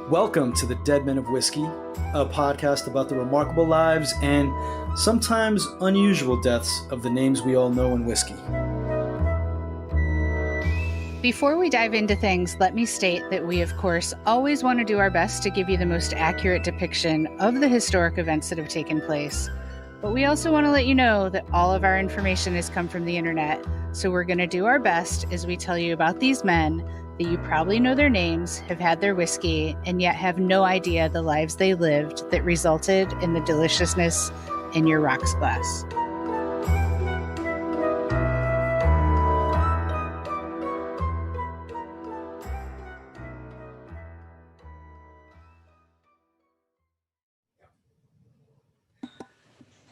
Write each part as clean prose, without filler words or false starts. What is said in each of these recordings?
Welcome to the Dead Men of Whiskey, a podcast about the remarkable lives and sometimes unusual deaths of the names we all know in whiskey. Before we dive into things, let me state that we, of course, always want to do our best to give you the most accurate depiction of the historic events that have taken place. But we also want to let you know that all of our information has come from the internet, so we're going to do our best as we tell you about these men that you probably know their names, have had their whiskey, and yet have no idea the lives they lived that resulted in the deliciousness in your rocks glass.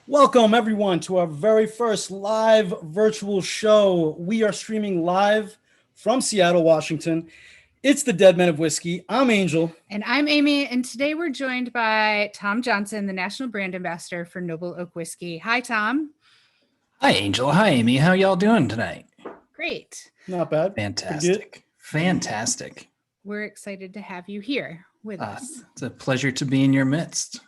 Welcome, everyone, to our very first live virtual show. We are streaming live from Seattle, Washington. It's the Dead Men of Whiskey. I'm Angel. And I'm Amy, and today we're joined by Tom Johnson, the National Brand Ambassador for Noble Oak Whiskey. Hi, Tom. Hi, Angel. Hi, Amy. How y'all doing tonight? Great. Not bad. Fantastic. Fantastic. We're excited to have you here with us. It's a pleasure to be in your midst.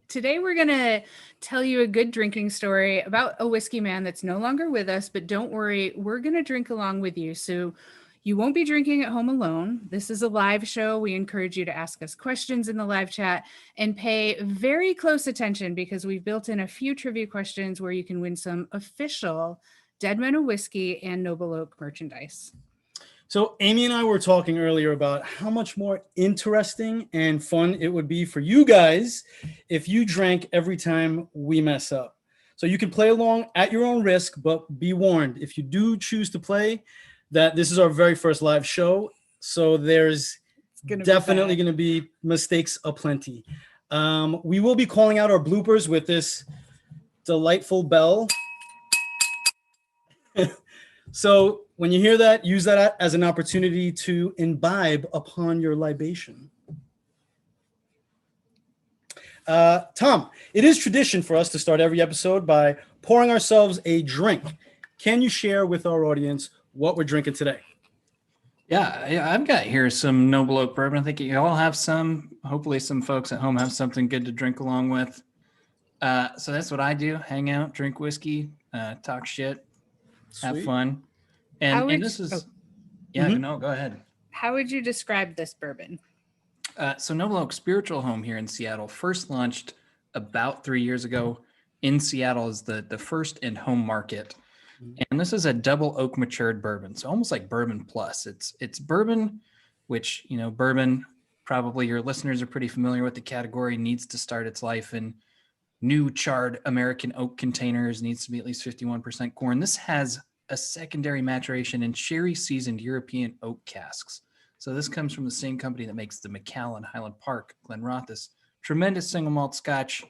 Today, we're going to tell you a good drinking story about a whiskey man that's no longer with us, but don't worry, we're going to drink along with you. So you won't be drinking at home alone. This is a live show. We encourage you to ask us questions in the live chat and pay very close attention because we've built in a few trivia questions where you can win some official Dead Men of Whiskey and Noble Oak merchandise. So Amy and I were talking earlier about how much more interesting and fun it would be for you guys if you drank every time we mess up. So you can play along at your own risk, but be warned, if you do choose to play, that this is our very first live show. So there's definitely going to be mistakes aplenty. We will be calling out our bloopers with this delightful bell. So when you hear that, use that as an opportunity to imbibe upon your libation. Tom, it is tradition for us to start every episode by pouring ourselves a drink. Can you share with our audience what we're drinking today? Yeah, I've got here some Noble Oak Bourbon. I think you all have some. Hopefully some folks at home have something good to drink along with. So that's what I do. Hang out, drink whiskey, talk shit. Sweet. Have fun. And this is, no, go ahead. How would you describe this bourbon? So Noble Oak Spiritual Home here in Seattle first launched about 3 years ago in Seattle as the first in home market. And this is a double oak matured bourbon. So almost like bourbon plus. It's bourbon, which, bourbon, probably your listeners are pretty familiar with the category, needs to start its life in new charred American oak containers, needs to be at least 51% corn. This has a secondary maturation in sherry seasoned European oak casks. So this comes from the same company that makes the Macallan, Highland Park, Glenrothes, tremendous single malt scotch,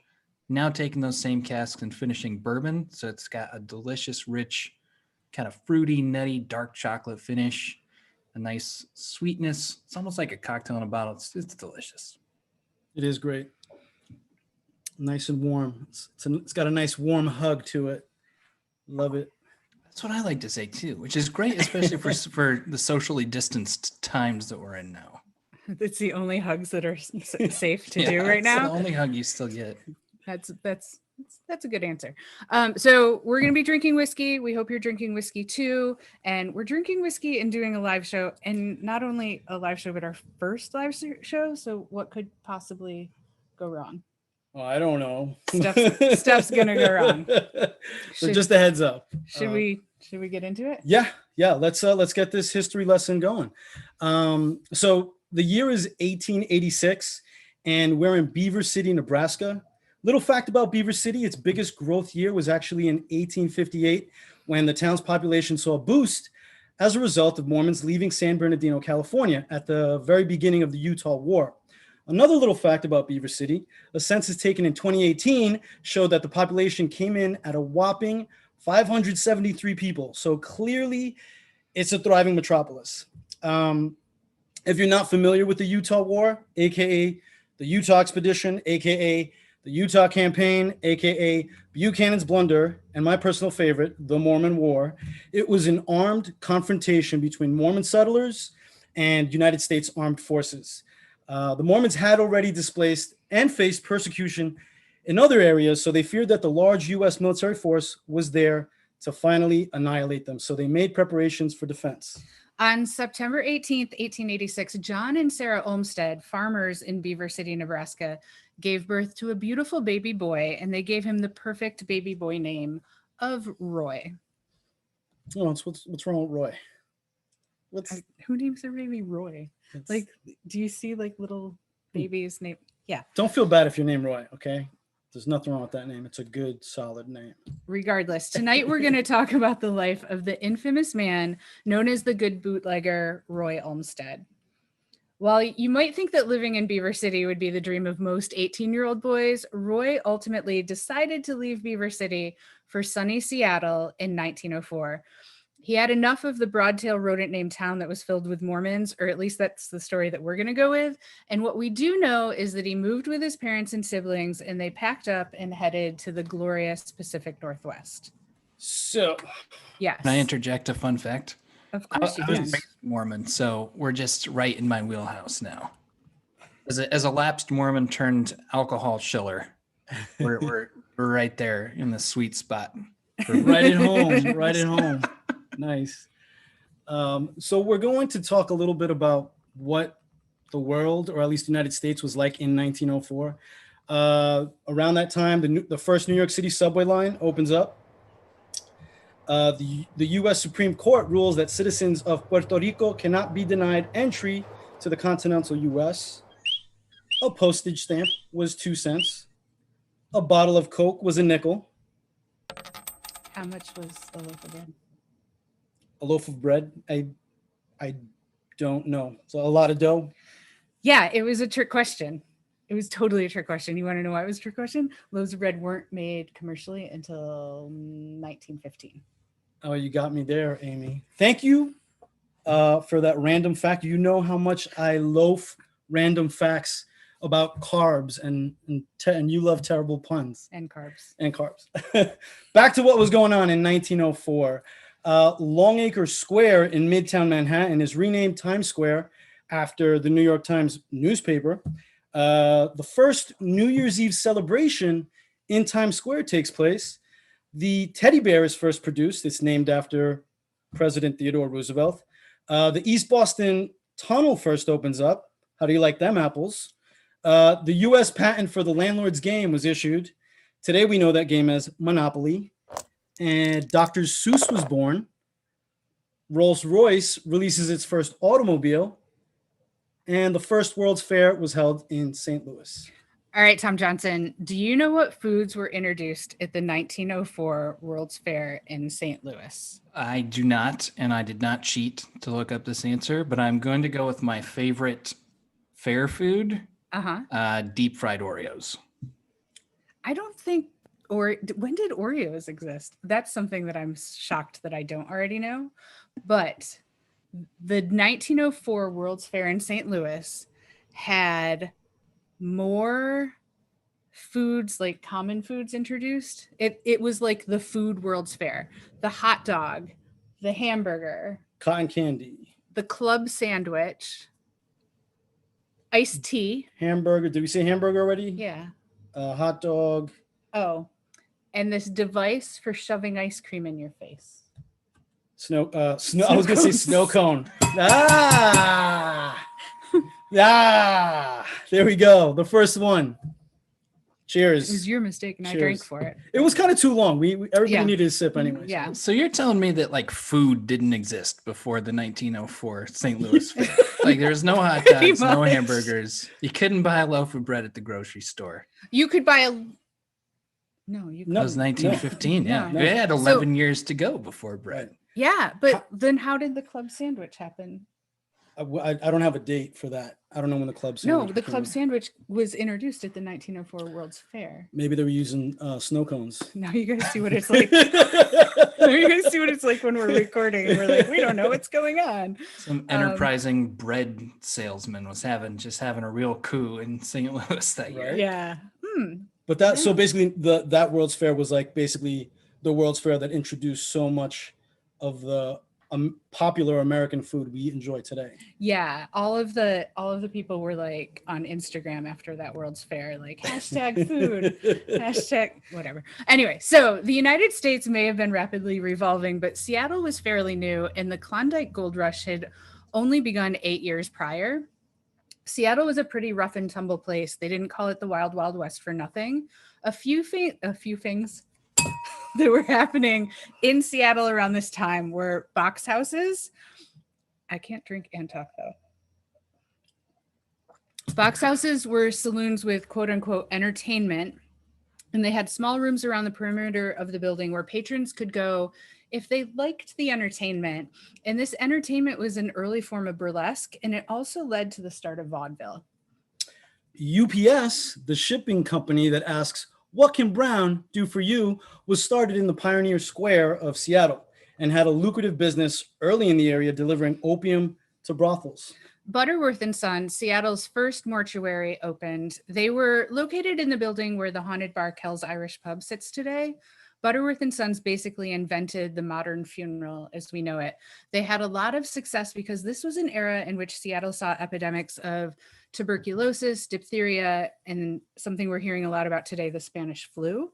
now taking those same casks and finishing bourbon. So it's got a delicious, rich, kind of fruity, nutty, dark chocolate finish, a nice sweetness. It's almost like a cocktail in a bottle. It's delicious. It is great. Nice and warm. It's got a nice warm hug to it. Love it. That's what I like to say too, which is great, especially for the socially distanced times that we're in now. It's the only hugs that are safe to do right now. It's the only hug you still get. That's a good answer. So we're going to be drinking whiskey. We hope you're drinking whiskey too. And we're drinking whiskey and doing a live show, and not only a live show, but our first live show. So what could possibly go wrong? Well, I don't know. Stuff's gonna go wrong. So just a heads up. Should we get into it? Yeah. Let's get this history lesson going. So the year is 1886, and we're in Beaver City, Nebraska. Little fact about Beaver City: its biggest growth year was actually in 1858, when the town's population saw a boost as a result of Mormons leaving San Bernardino, California, at the very beginning of the Utah War. Another little fact about Beaver City: a census taken in 2018 showed that the population came in at a whopping 573 people. So clearly, it's a thriving metropolis. If you're not familiar with the Utah War, aka the Utah Expedition, aka the Utah Campaign, aka Buchanan's Blunder, and my personal favorite, the Mormon War, it was an armed confrontation between Mormon settlers and United States armed forces. The Mormons had already displaced and faced persecution in other areas, so they feared that the large U.S. military force was there to finally annihilate them. So they made preparations for defense. On September 18th, 1886, John and Sarah Olmstead, farmers in Beaver City, Nebraska, gave birth to a beautiful baby boy, and they gave him the perfect baby boy name of Roy. Oh, what's wrong with Roy? Who names their baby Roy? Like, do you see like little babies name? Yeah. Don't feel bad if you're named Roy, okay? There's nothing wrong with that name. It's a good, solid name. Regardless, tonight we're going to talk about the life of the infamous man known as the Good Bootlegger, Roy Olmstead. While you might think that living in Beaver City would be the dream of most 18-year-old boys, Roy ultimately decided to leave Beaver City for sunny Seattle in 1904. He had enough of the broadtail rodent-named town that was filled with Mormons, or at least that's the story that we're going to go with. And what we do know is that he moved with his parents and siblings, and they packed up and headed to the glorious Pacific Northwest. So, yes. Can I interject a fun fact? Of course you I was can. raised Mormon, so we're just right in my wheelhouse now. As a lapsed Mormon turned alcohol shiller, we're right there in the sweet spot. right at home, right at home. Nice. So we're going to talk a little bit about what the world, or at least the United States, was like in 1904. Around that time, the first New York City subway line opens up. The U.S. Supreme Court rules that citizens of Puerto Rico cannot be denied entry to the continental U.S. A postage stamp was 2 cents. A bottle of Coke was a nickel. How much was a loaf of bread? A loaf of bread? I don't know. So a lot of dough? Yeah, it was a trick question. It was totally a trick question. You want to know why it was a trick question? Loaves of bread weren't made commercially until 1915. Oh, you got me there, Amy. Thank you for that random fact. You know how much I loaf random facts about carbs, and you love terrible puns. And carbs. And carbs. Back to what was going on in 1904. Longacre Square in Midtown Manhattan is renamed Times Square after the New York Times newspaper. The first New Year's Eve celebration in Times Square takes place. The teddy bear is first produced. It's named after President Theodore Roosevelt. The East Boston Tunnel first opens up. How do you like them apples? The U.S. patent for the landlord's game was issued. Today we know that game as Monopoly. And Dr. Seuss was born. Rolls-Royce releases its first automobile. And the first World's Fair was held in St. Louis. All right, Tom Johnson, do you know what foods were introduced at the 1904 World's Fair in St. Louis? I do not, and I did not cheat to look up this answer, but I'm going to go with my favorite fair food, deep fried Oreos. I don't think, or when did Oreos exist? That's something that I'm shocked that I don't already know. But the 1904 World's Fair in St. Louis had more foods, like common foods, introduced. It was like the food World's Fair. The hot dog, the hamburger, cotton candy, the club sandwich, iced tea, hamburger. Did we say hamburger already? Yeah. Hot dog. Oh, and this device for shoving ice cream in your face. Snow. I was gonna say snow cone. There we go. The first one. Cheers. It was your mistake, and Cheers. I drank for it. It was kind of too long. Everybody needed a sip anyway. Yeah. So you're telling me that like food didn't exist before the 1904 St. Louis Fair? Like there's no hot dogs, no hamburgers. You couldn't buy a loaf of bread at the grocery store. You could buy a. No, you. That was 1915. Yeah, No. They had 11 years to go before bread. Right. Yeah, but then how did the club sandwich happen? I don't have a date for that. I don't know when the club sandwich. No, the club sandwich was introduced at the 1904 World's Fair. Maybe they were using snow cones. Now you guys see what it's like. Now you guys see what it's like when we're recording and we're like, we don't know what's going on. Some enterprising bread salesman was having a real coup in St. Louis that year. Right. Yeah. But so basically that World's Fair was like basically the World's Fair that introduced so much of the popular American food we enjoy today. Yeah, all of the people were like on Instagram after that World's Fair, like hashtag food, hashtag whatever. Anyway, so the United States may have been rapidly revolving, but Seattle was fairly new, and the Klondike Gold Rush had only begun 8 years prior. Seattle was a pretty rough and tumble place. They didn't call it the Wild Wild West for nothing. A few things that were happening in Seattle around this time were box houses. I can't drink and talk though. Box houses were saloons with quote unquote entertainment, and they had small rooms around the perimeter of the building where patrons could go if they liked the entertainment. And this entertainment was an early form of burlesque, and it also led to the start of vaudeville. UPS, the shipping company that asks, "What can Brown do for you?" was started in the Pioneer Square of Seattle and had a lucrative business early in the area, delivering opium to brothels. Butterworth and Son, Seattle's first mortuary, opened. They were located in the building where the haunted bar Kell's Irish Pub sits today. Butterworth and Sons basically invented the modern funeral as we know it. They had a lot of success because this was an era in which Seattle saw epidemics of tuberculosis, diphtheria, and something we're hearing a lot about today, the Spanish flu.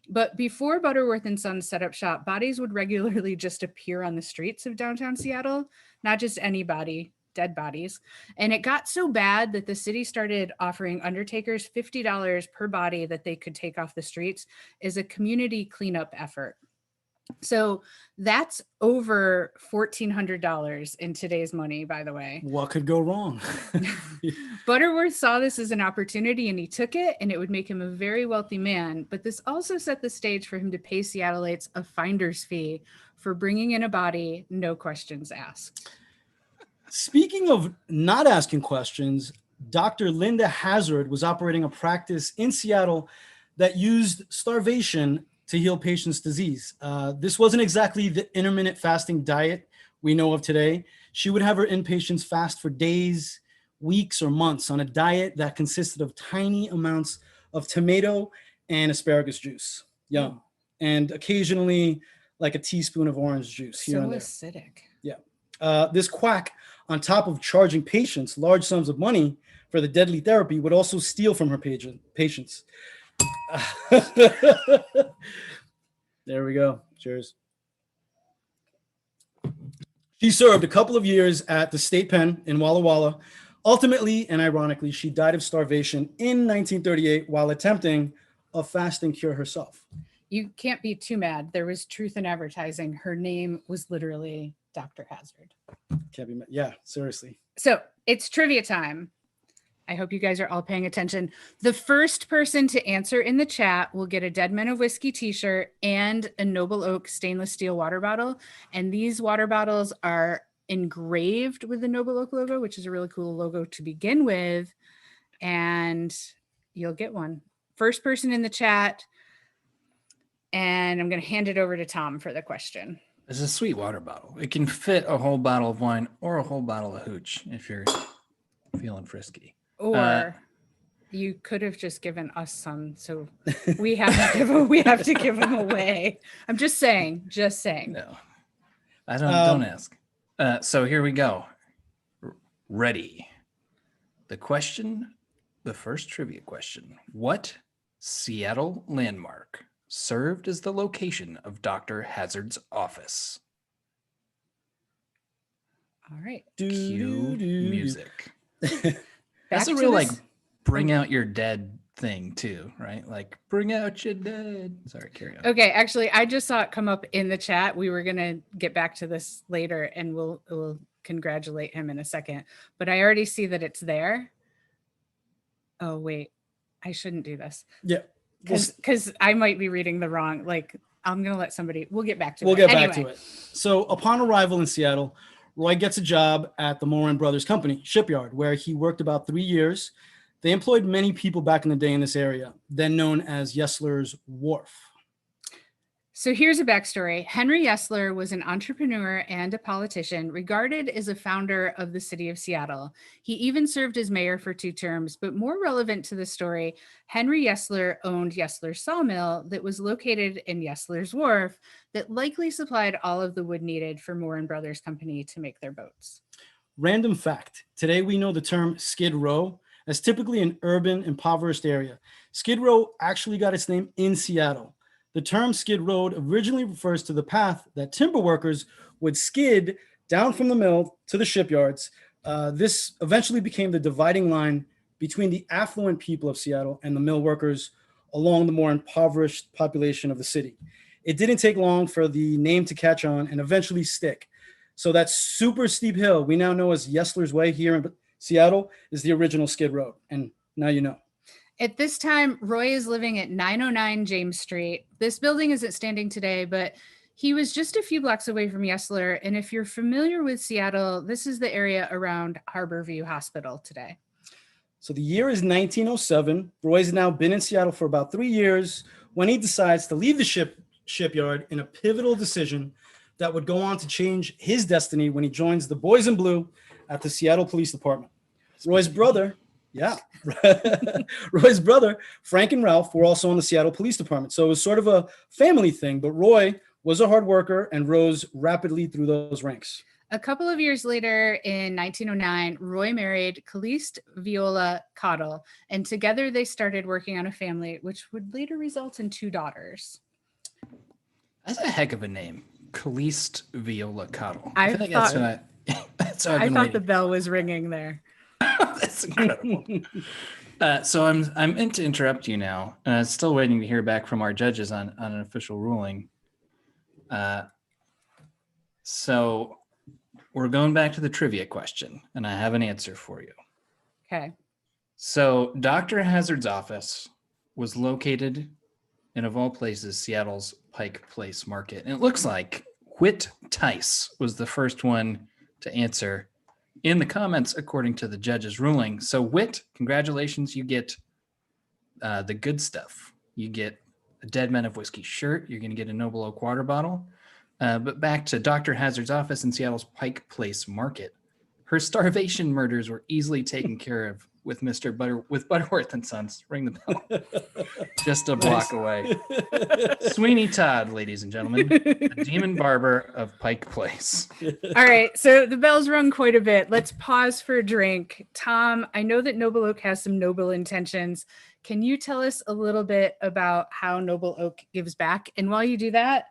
But before Butterworth and Sons set up shop, bodies would regularly just appear on the streets of downtown Seattle, not just any body, dead bodies. And it got so bad that the city started offering undertakers $50 per body that they could take off the streets as a community cleanup effort. So that's over $1,400 in today's money, by the way. What could go wrong? Butterworth saw this as an opportunity and he took it, and it would make him a very wealthy man. But this also set the stage for him to pay Seattleites a finder's fee for bringing in a body, no questions asked. Speaking of not asking questions, Dr. Linda Hazard was operating a practice in Seattle that used starvation to heal patients' disease. This wasn't exactly the intermittent fasting diet we know of today. She would have her inpatients fast for days, weeks, or months on a diet that consisted of tiny amounts of tomato and asparagus juice. Yum. And occasionally like a teaspoon of orange juice here and there. So acidic. Yeah. This quack, on top of charging patients large sums of money for the deadly therapy, would also steal from her patients. There we go. Cheers. She served a couple of years at the state pen in Walla Walla. Ultimately, and ironically, she died of starvation in 1938 while attempting a fasting cure herself. You can't be too mad. There was truth in advertising. Her name was literally Dr. Hazard. Can't be mad. Yeah, seriously. So it's trivia time. I hope you guys are all paying attention. The first person to answer in the chat will get a Dead Men of Whiskey t-shirt and a Noble Oak stainless steel water bottle. And these water bottles are engraved with the Noble Oak logo, which is a really cool logo to begin with. And you'll get one. First person in the chat. And I'm going to hand it over to Tom for the question. It's a sweet water bottle. It can fit a whole bottle of wine or a whole bottle of hooch if you're feeling frisky. Or you could have just given us some, so we have to give them away. I'm just saying. No, I don't ask. So here we go. Ready. The first trivia question. What Seattle landmark served as the location of Dr. Hazard's office? All right. Cue music. That's a real like bring out your dead thing too, right? Like bring out your dead. Sorry, carry on. Okay, actually, I just saw it come up in the chat. We were gonna get back to this later, and we'll congratulate him in a second. But I already see that it's there. Oh wait, I shouldn't do this. Yeah, because I might be reading the wrong. Like I'm gonna let somebody. We'll get back to it. We'll get back to it. So upon arrival in Seattle, Roy gets a job at the Moran Brothers Company shipyard, where he worked about 3 years. They employed many people back in the day in this area, then known as Yesler's Wharf. So here's a backstory. Henry Yesler was an entrepreneur and a politician, regarded as a founder of the city of Seattle. He even served as mayor for 2 terms, but more relevant to the story, Henry Yesler owned Yesler Sawmill that was located in Yesler's Wharf that likely supplied all of the wood needed for Moore and Brothers Company to make their boats. Random fact. Today we know the term Skid Row as typically an urban, impoverished area. Skid Row actually got its name in Seattle. The term Skid Road originally refers to the path that timber workers would skid down from the mill to the shipyards. This eventually became the dividing line between the affluent people of Seattle and the mill workers along the more impoverished population of the city. It didn't take long for the name to catch on and eventually stick. So that super steep hill we now know as Yesler's Way here in Seattle is the original Skid Road. And now you know. At this time, Roy is living at 909 James Street. This building isn't standing today, but he was just a few blocks away from Yesler. And if you're familiar with Seattle, this is the area around Harborview Hospital today. So the year is 1907. Roy's now been in Seattle for about 3 years when he decides to leave the shipyard in a pivotal decision that would go on to change his destiny when he joins the Boys in Blue at the Seattle Police Department. Roy's brother, Frank and Ralph were also on the Seattle Police Department. So it was sort of a family thing, but Roy was a hard worker and rose rapidly through those ranks. A couple of years later, in 1909, Roy married Caliste Viola Cottle, and together they started working on a family, which would later result in 2 daughters. That's a heck of a name. Caliste Viola Cottle. I feel like thought- that's what I've I been thought waiting. the bell was ringing there. That's incredible. So I'm meant to interrupt you now. Still waiting to hear back from our judges on an official ruling. So we're going back to the trivia question, and I have an answer for you. Okay. So Dr. Hazard's office was located in, of all places, Seattle's Pike Place Market. And it looks like Whit Tice was the first one to answer in the comments according to the judge's ruling. So Whit, congratulations, you get the good stuff. You get a Dead Men of Whiskey shirt. You're going to get a Noble Oak water bottle. But back to Dr. Hazard's office in Seattle's Pike Place Market. Her starvation murders were easily taken care of with with Butterworth and Sons. Ring the bell. Just a block away. Sweeney Todd, ladies and gentlemen, the demon barber of Pike Place. All right. So the bell's rung quite a bit. Let's pause for a drink. Tom, I know that Noble Oak has some noble intentions. Can you tell us a little bit about how Noble Oak gives back? And while you do that,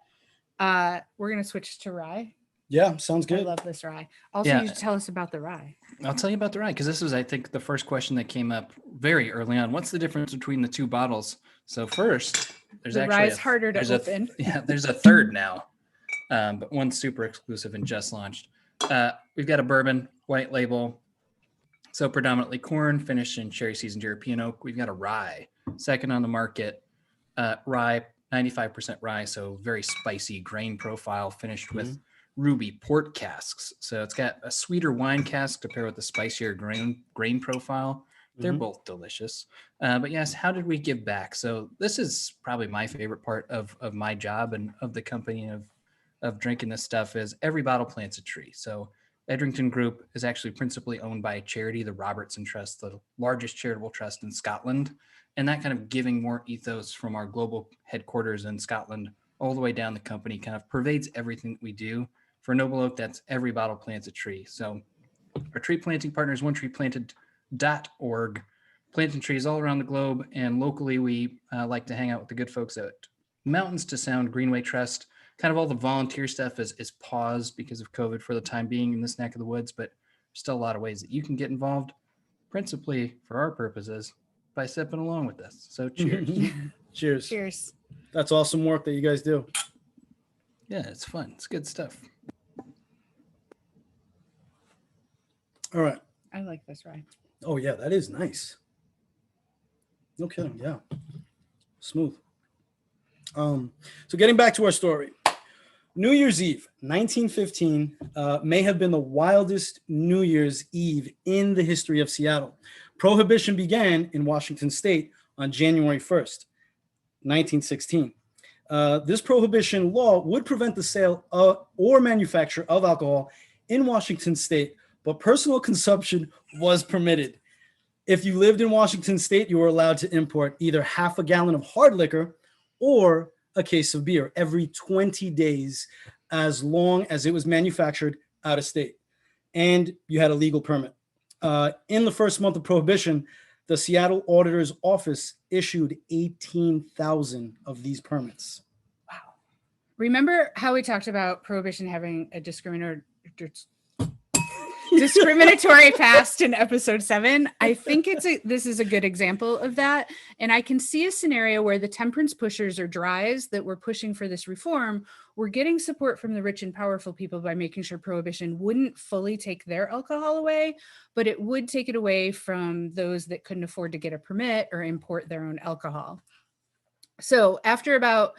we're going to switch to rye. Yeah, sounds good. I love this rye. Also, Yeah. you should tell us about the rye. I'll tell you about the rye because this was, I think, the first question that came up very early on. What's the difference between the 2 bottles? So first, there's The actually rye's harder to there's open. There's a third now, but one's super exclusive and just launched. We've got a bourbon, white label, so predominantly corn, finished in cherry seasoned European oak. We've got a rye, second on the market. Rye, 95% rye, so very spicy grain profile, finished with ruby port casks. So it's got a sweeter wine cask to pair with a spicier grain profile. They're both delicious. But yes, how did we give back? So this is probably my favorite part of my job and of the company of drinking this stuff is every bottle plants a tree. So Edrington Group is actually principally owned by a charity, the Robertson Trust, the largest charitable trust in Scotland. And that kind of giving more ethos from our global headquarters in Scotland all the way down the company kind of pervades everything that we do. For Noble Oak, that's every bottle plants a tree. So our tree planting partner is onetreeplanted.org, planting trees all around the globe. And locally, we like to hang out with the good folks at Mountains to Sound Greenway Trust. Kind of all the volunteer stuff is paused because of COVID for the time being in this neck of the woods, but there's still a lot of ways that you can get involved, principally for our purposes, by sipping along with us. So cheers. Cheers. Cheers. That's awesome work that you guys do. Yeah, it's fun. It's good stuff. All right. I like this rye. Oh, yeah, that is nice. No kidding. Yeah. Smooth. So getting back to our story. New Year's Eve, 1915, may have been the wildest New Year's Eve in the history of Seattle. Prohibition began in Washington State on January 1st, 1916. This prohibition law would prevent the sale or manufacture of alcohol in Washington state, but personal consumption was permitted. If you lived in Washington state, you were allowed to import either half a gallon of hard liquor or a case of beer every 20 days, as long as it was manufactured out of state and you had a legal permit. In the first month of prohibition, the Seattle Auditor's Office issued 18,000 of these permits. Wow. Remember how we talked about prohibition having a discriminatory past in episode 7? I think this is a good example of that. And I can see a scenario where the temperance pushers or dries that were pushing for this reform were getting support from the rich and powerful people by making sure prohibition wouldn't fully take their alcohol away, but it would take it away from those that couldn't afford to get a permit or import their own alcohol. So after about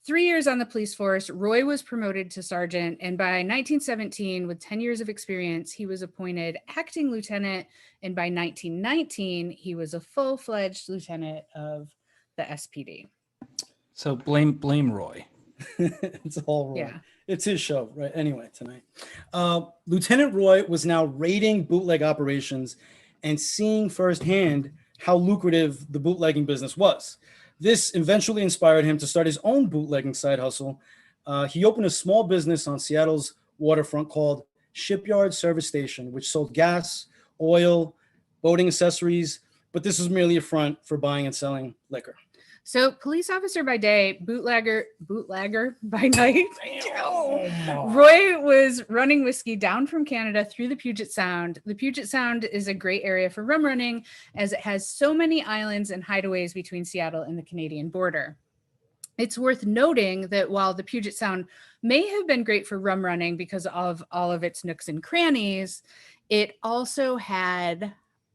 3 years on the police force, Roy was promoted to sergeant, and by 1917, with 10 years of experience, he was appointed acting lieutenant, and by 1919, he was a full-fledged lieutenant of the SPD. So blame Roy. It's all Roy. Yeah. It's his show, right? Anyway, tonight. Lieutenant Roy was now raiding bootleg operations and seeing firsthand how lucrative the bootlegging business was. This eventually inspired him to start his own bootlegging side hustle. He opened a small business on Seattle's waterfront called Shipyard Service Station, which sold gas, oil, boating accessories, but this was merely a front for buying and selling liquor. So police officer by day, bootlegger by night. Roy was running whiskey down from Canada through the Puget Sound. The Puget Sound is a great area for rum running as it has so many islands and hideaways between Seattle and the Canadian border. It's worth noting that while the Puget Sound may have been great for rum running because of all of its nooks and crannies, it also had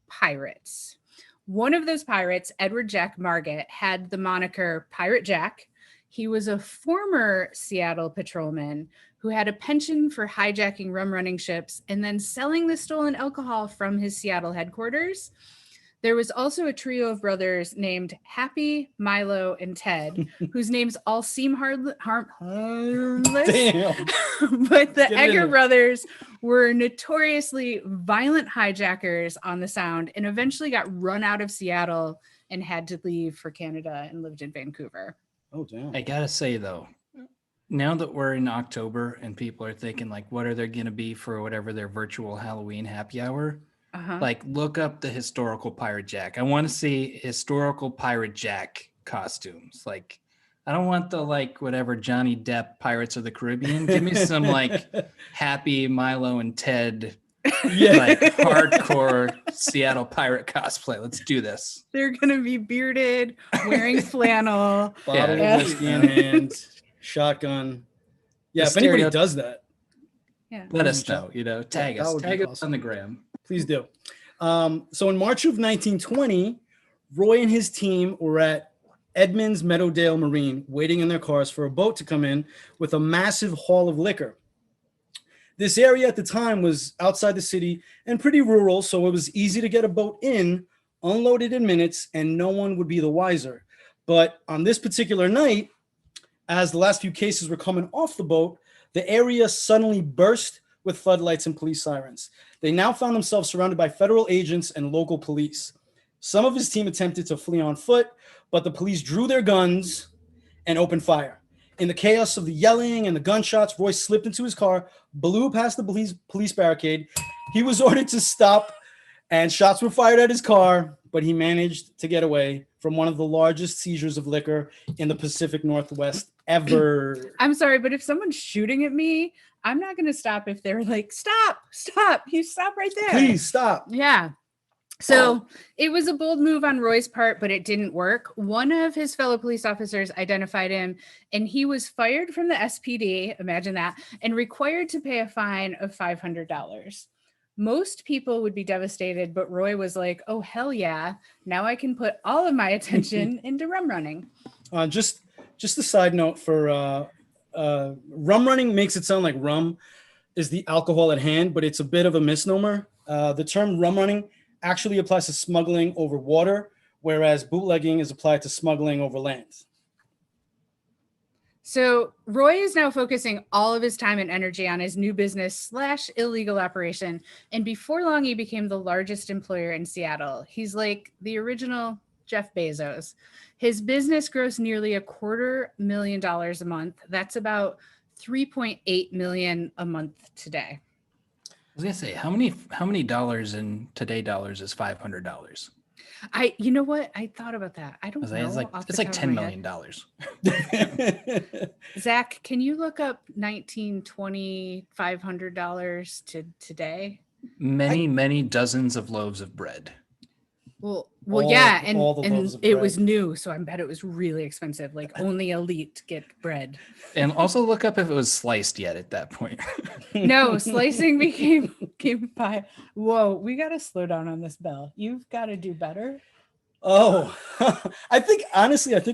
pirates. One of those pirates, Edward Jack Marget, had the moniker Pirate Jack. He was a former Seattle patrolman who had a penchant for hijacking rum running ships and then selling the stolen alcohol from his Seattle headquarters. There was also a trio of brothers named Happy, Milo, and Ted, whose names all seem harmless. But the Egger brothers were notoriously violent hijackers on the Sound and eventually got run out of Seattle and had to leave for Canada and lived in Vancouver. Oh, damn. I gotta say, though, now that we're in October and people are thinking, like, what are they going to be for whatever their virtual Halloween happy hour? Like, look up the historical Pirate Jack. I want to see historical Pirate Jack costumes. Like, I don't want the, like, whatever Johnny Depp Pirates of the Caribbean. Give me some, like, Happy, Milo, and Ted, like, hardcore Seattle pirate cosplay. Let's do this. They're going to be bearded, wearing flannel. Bottle of whiskey in hand, shotgun. Yeah, if anybody does that. Yeah. Let us know, tag us. Tag us awesome. on the gram. Please do. So in March of 1920, Roy and his team were at Edmonds Meadowdale Marine, waiting in their cars for a boat to come in with a massive haul of liquor. This area at the time was outside the city and pretty rural, so it was easy to get a boat in, unloaded in minutes, and no one would be the wiser. But on this particular night, as the last few cases were coming off the boat, the area suddenly burst with floodlights and police sirens. They now found themselves surrounded by federal agents and local police. Some of his team attempted to flee on foot, but the police drew their guns and opened fire. In the chaos of the yelling and the gunshots, Roy slipped into his car, blew past the police barricade. He was ordered to stop, and shots were fired at his car, but he managed to get away from one of the largest seizures of liquor in the Pacific Northwest ever. I'm sorry, but if someone's shooting at me, I'm not going to stop if they're like, stop, you stop right there. Please stop. Yeah. So it was a bold move on Roy's part, but it didn't work. One of his fellow police officers identified him, and he was fired from the SPD, imagine that, and required to pay a fine of $500. Most people would be devastated, but Roy was like, oh, hell yeah. Now I can put all of my attention into rum running. Just a side note for rum running makes it sound like rum is the alcohol at hand, but it's a bit of a misnomer. The term rum running actually applies to smuggling over water, whereas bootlegging is applied to smuggling over land. So Roy is now focusing all of his time and energy on his new business / illegal operation. And before long, he became the largest employer in Seattle. He's like the original Jeff Bezos. His business grossed nearly $250,000 a month. That's about 3.8 million a month today. I was gonna say, how many dollars in today dollars is $500? You know what? I thought about that. I don't know. It's like $10 million. Zach, can you look up $500 to today? Many dozens of loaves of bread. Well, yeah, and it was new, so I bet it was really expensive. Like only elite get bread. And also look up if it was sliced yet at that point. No, slicing became pie. Whoa, we got to slow down on this bell. You've got to do better. Oh, I think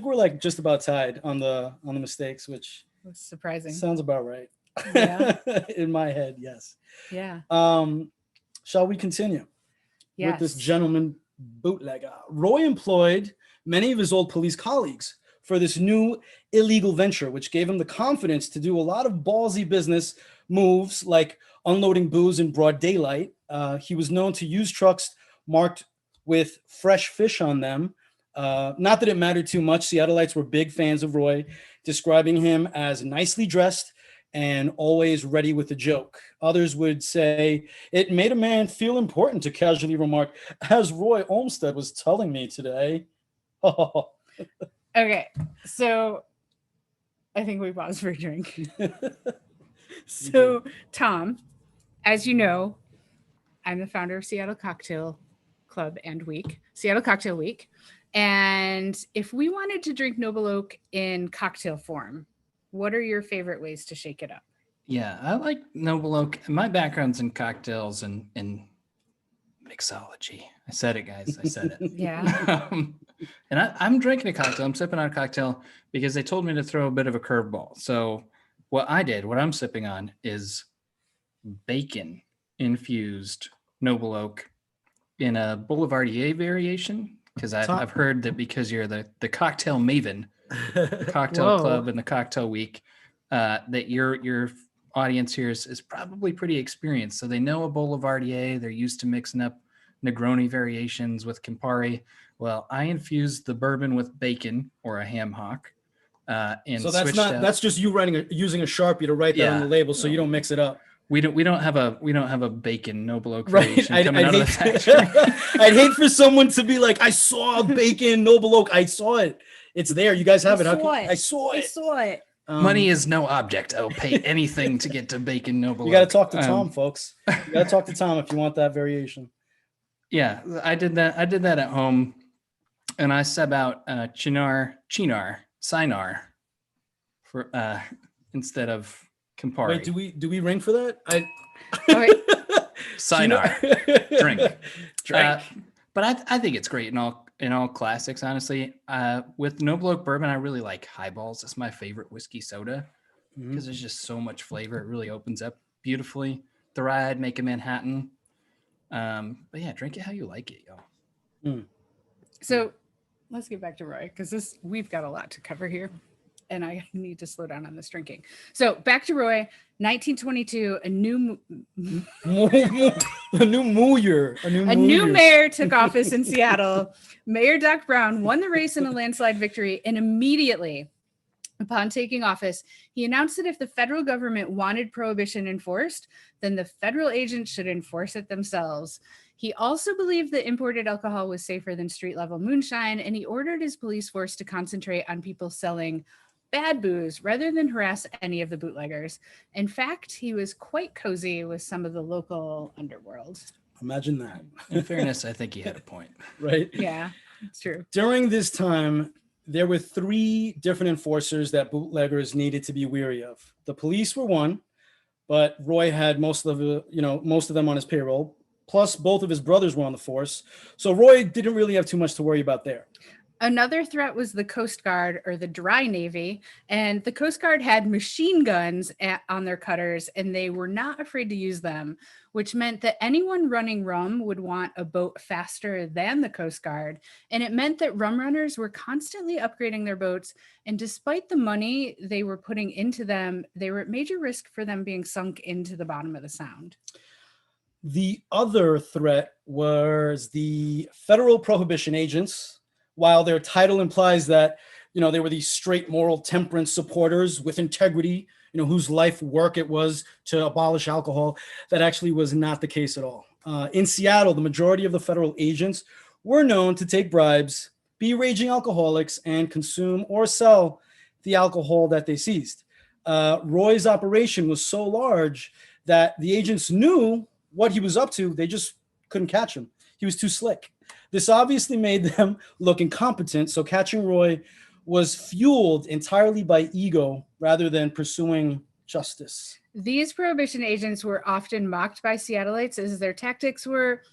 we're like just about tied on the mistakes, which was surprising. Sounds about right. Yeah. In my head, yes. Yeah. Shall we continue? Yes. With this gentleman bootlegger? Roy employed many of his old police colleagues for this new illegal venture, which gave him the confidence to do a lot of ballsy business moves like unloading booze in broad daylight. He was known to use trucks marked with fresh fish on them. Not that it mattered too much. Seattleites were big fans of Roy, describing him as nicely dressed and always ready with a joke. Others would say it made a man feel important, to casually remark, as Roy Olmstead was telling me today. Okay, so I think we paused for a drink. So, Tom, as you know, I'm the founder of Seattle Cocktail Club and Seattle Cocktail Week. And if we wanted to drink Noble Oak in cocktail form, what are your favorite ways to shake it up? Yeah, I like Noble Oak. My background's in cocktails and mixology. I said it, guys. I said it. Yeah. And I'm drinking a cocktail. I'm sipping on a cocktail because they told me to throw a bit of a curveball. So what I'm sipping on is bacon infused Noble Oak in a Boulevardier variation. Because I've heard that because you're the cocktail maven, the cocktail club and the cocktail week, that your audience here is probably pretty experienced. So they know a Boulevardier. They're used to mixing up Negroni variations with Campari. Well, I infused the bourbon with bacon or a ham hock. And so that's just you using a Sharpie to write that on the label, so you don't mix it up. We don't have a bacon Noble Oak variation coming out of the factory. I'd hate for someone to be like, I saw bacon Noble Oak. I saw it. It's there. You guys have it. I saw it. Money is no object. I'll pay anything to get to bacon Noble Oak. You got to talk to Tom, folks. You got to talk to Tom if you want that variation. Yeah, I did that at home, and I sub out Cynar for instead of Campari. Wait, do we ring for that? Cynar, drink. But I think it's great in all classics, honestly. With Noble Oak bourbon, I really like highballs. It's my favorite whiskey soda because there's just so much flavor. It really opens up beautifully. The ride, make a Manhattan. But yeah, drink it how you like it, y'all. So let's get back to Roy, because we've got a lot to cover here, and I need to slow down on this drinking. So back to Roy, 1922, a new mayor took office in Seattle. Mayor Doc Brown won the race in a landslide victory, and immediately upon taking office, he announced that if the federal government wanted prohibition enforced, then the federal agents should enforce it themselves. He also believed that imported alcohol was safer than street-level moonshine, and he ordered his police force to concentrate on people selling bad booze rather than harass any of the bootleggers. In fact, he was quite cozy with some of the local underworld. Imagine that. In fairness, I think he had a point. Right? Yeah, it's true. During this time, there were 3 different enforcers that bootleggers needed to be wary of. The police were one, but Roy had most of them on his payroll. Plus, both of his brothers were on the force. So Roy didn't really have too much to worry about there. Another threat was the Coast Guard, or the Dry Navy, and the Coast Guard had machine guns on their cutters, and they were not afraid to use them, which meant that anyone running rum would want a boat faster than the Coast Guard, and it meant that rum runners were constantly upgrading their boats, and despite the money they were putting into them, they were at major risk for them being sunk into the bottom of the Sound. The other threat was the federal prohibition agents. While their title implies that, they were these straight moral temperance supporters with integrity, whose life work it was to abolish alcohol, that actually was not the case at all. In Seattle, the majority of the federal agents were known to take bribes, be raging alcoholics, and consume or sell the alcohol that they seized. Roy's operation was so large that the agents knew what he was up to. They just couldn't catch him. He was too slick. This obviously made them look incompetent, so catching Roy was fueled entirely by ego rather than pursuing justice. These prohibition agents were often mocked by Seattleites as their tactics were,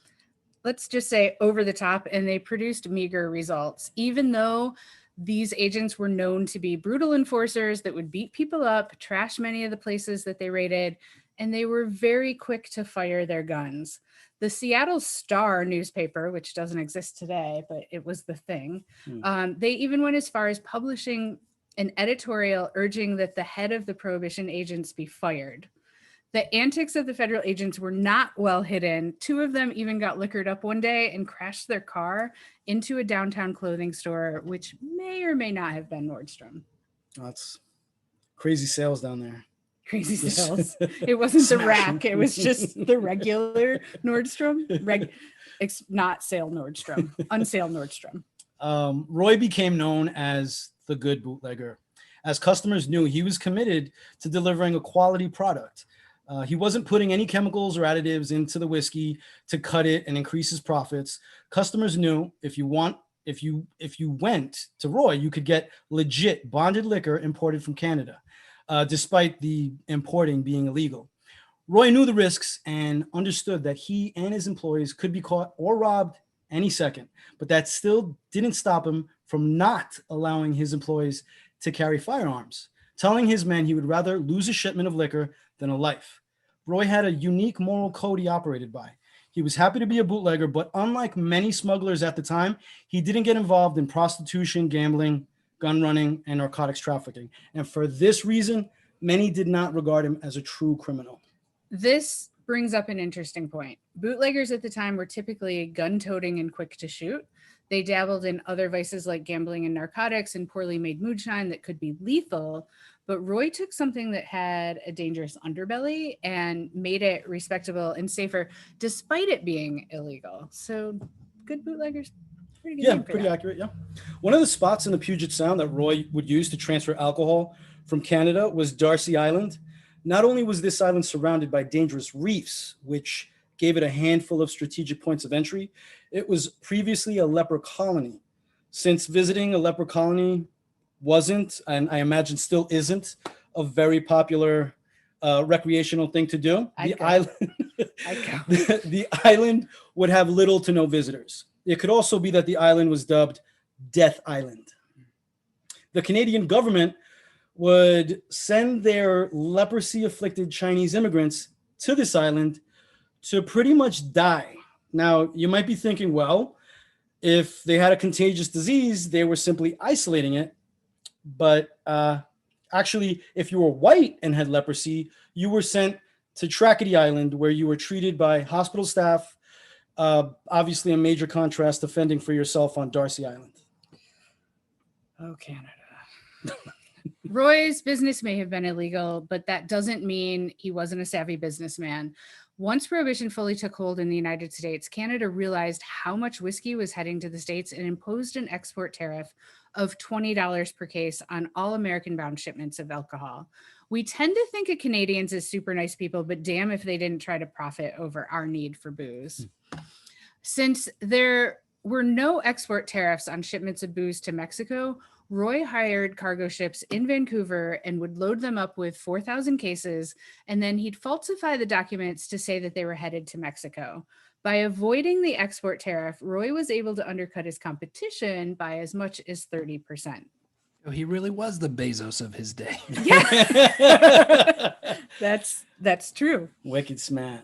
let's just say, over the top, and they produced meager results. Even though these agents were known to be brutal enforcers that would beat people up, trash many of the places that they raided, and they were very quick to fire their guns. The Seattle Star newspaper, which doesn't exist today, but it was the thing, they even went as far as publishing an editorial urging that the head of the prohibition agents be fired. The antics of the federal agents were not well hidden. Two of them even got liquored up one day and crashed their car into a downtown clothing store, which may or may not have been Nordstrom. That's crazy sales down there. Crazy sales. It wasn't the rack. It was just the regular Nordstrom. Not sale Nordstrom. Unsale Nordstrom. Roy became known as the good bootlegger, as customers knew he was committed to delivering a quality product. He wasn't putting any chemicals or additives into the whiskey to cut it and increase his profits. Customers knew if you went to Roy, you could get legit bonded liquor imported from Canada. Despite the importing being illegal. Roy knew the risks and understood that he and his employees could be caught or robbed any second, but that still didn't stop him from not allowing his employees to carry firearms, telling his men he would rather lose a shipment of liquor than a life. Roy had a unique moral code he operated by. He was happy to be a bootlegger, but unlike many smugglers at the time, he didn't get involved in prostitution, gambling, gun running, and narcotics trafficking. And for this reason, many did not regard him as a true criminal. This brings up an interesting point. Bootleggers at the time were typically gun-toting and quick to shoot. They dabbled in other vices like gambling and narcotics and poorly made moonshine that could be lethal. But Roy took something that had a dangerous underbelly and made it respectable and safer, despite it being illegal. So good bootleggers. Pretty accurate, yeah. One of the spots in the Puget Sound that Roy would use to transfer alcohol from Canada was Darcy Island. Not only was this island surrounded by dangerous reefs, which gave it a handful of strategic points of entry, it was previously a leper colony. Since visiting a leper colony wasn't, and I imagine still isn't, a very popular recreational thing to do, the island would have little to no visitors. It could also be that the island was dubbed Death Island. The Canadian government would send their leprosy-afflicted Chinese immigrants to this island to pretty much die. Now, you might be thinking, well, if they had a contagious disease, they were simply isolating it. But actually, if you were white and had leprosy, you were sent to Tracadie Island, where you were treated by hospital staff. Obviously, a major contrast to fending for yourself on Darcy Island. Oh, Canada. Roy's business may have been illegal, but that doesn't mean he wasn't a savvy businessman. Once Prohibition fully took hold in the United States, Canada realized how much whiskey was heading to the States and imposed an export tariff of $20 per case on all American-bound shipments of alcohol. We tend to think of Canadians as super nice people, but damn if they didn't try to profit over our need for booze. Since there were no export tariffs on shipments of booze to Mexico, Roy hired cargo ships in Vancouver and would load them up with 4,000 cases, and then he'd falsify the documents to say that they were headed to Mexico. By avoiding the export tariff, Roy was able to undercut his competition by as much as 30%. Oh, he really was the Bezos of his day. Yeah. That's true. Wicked smart.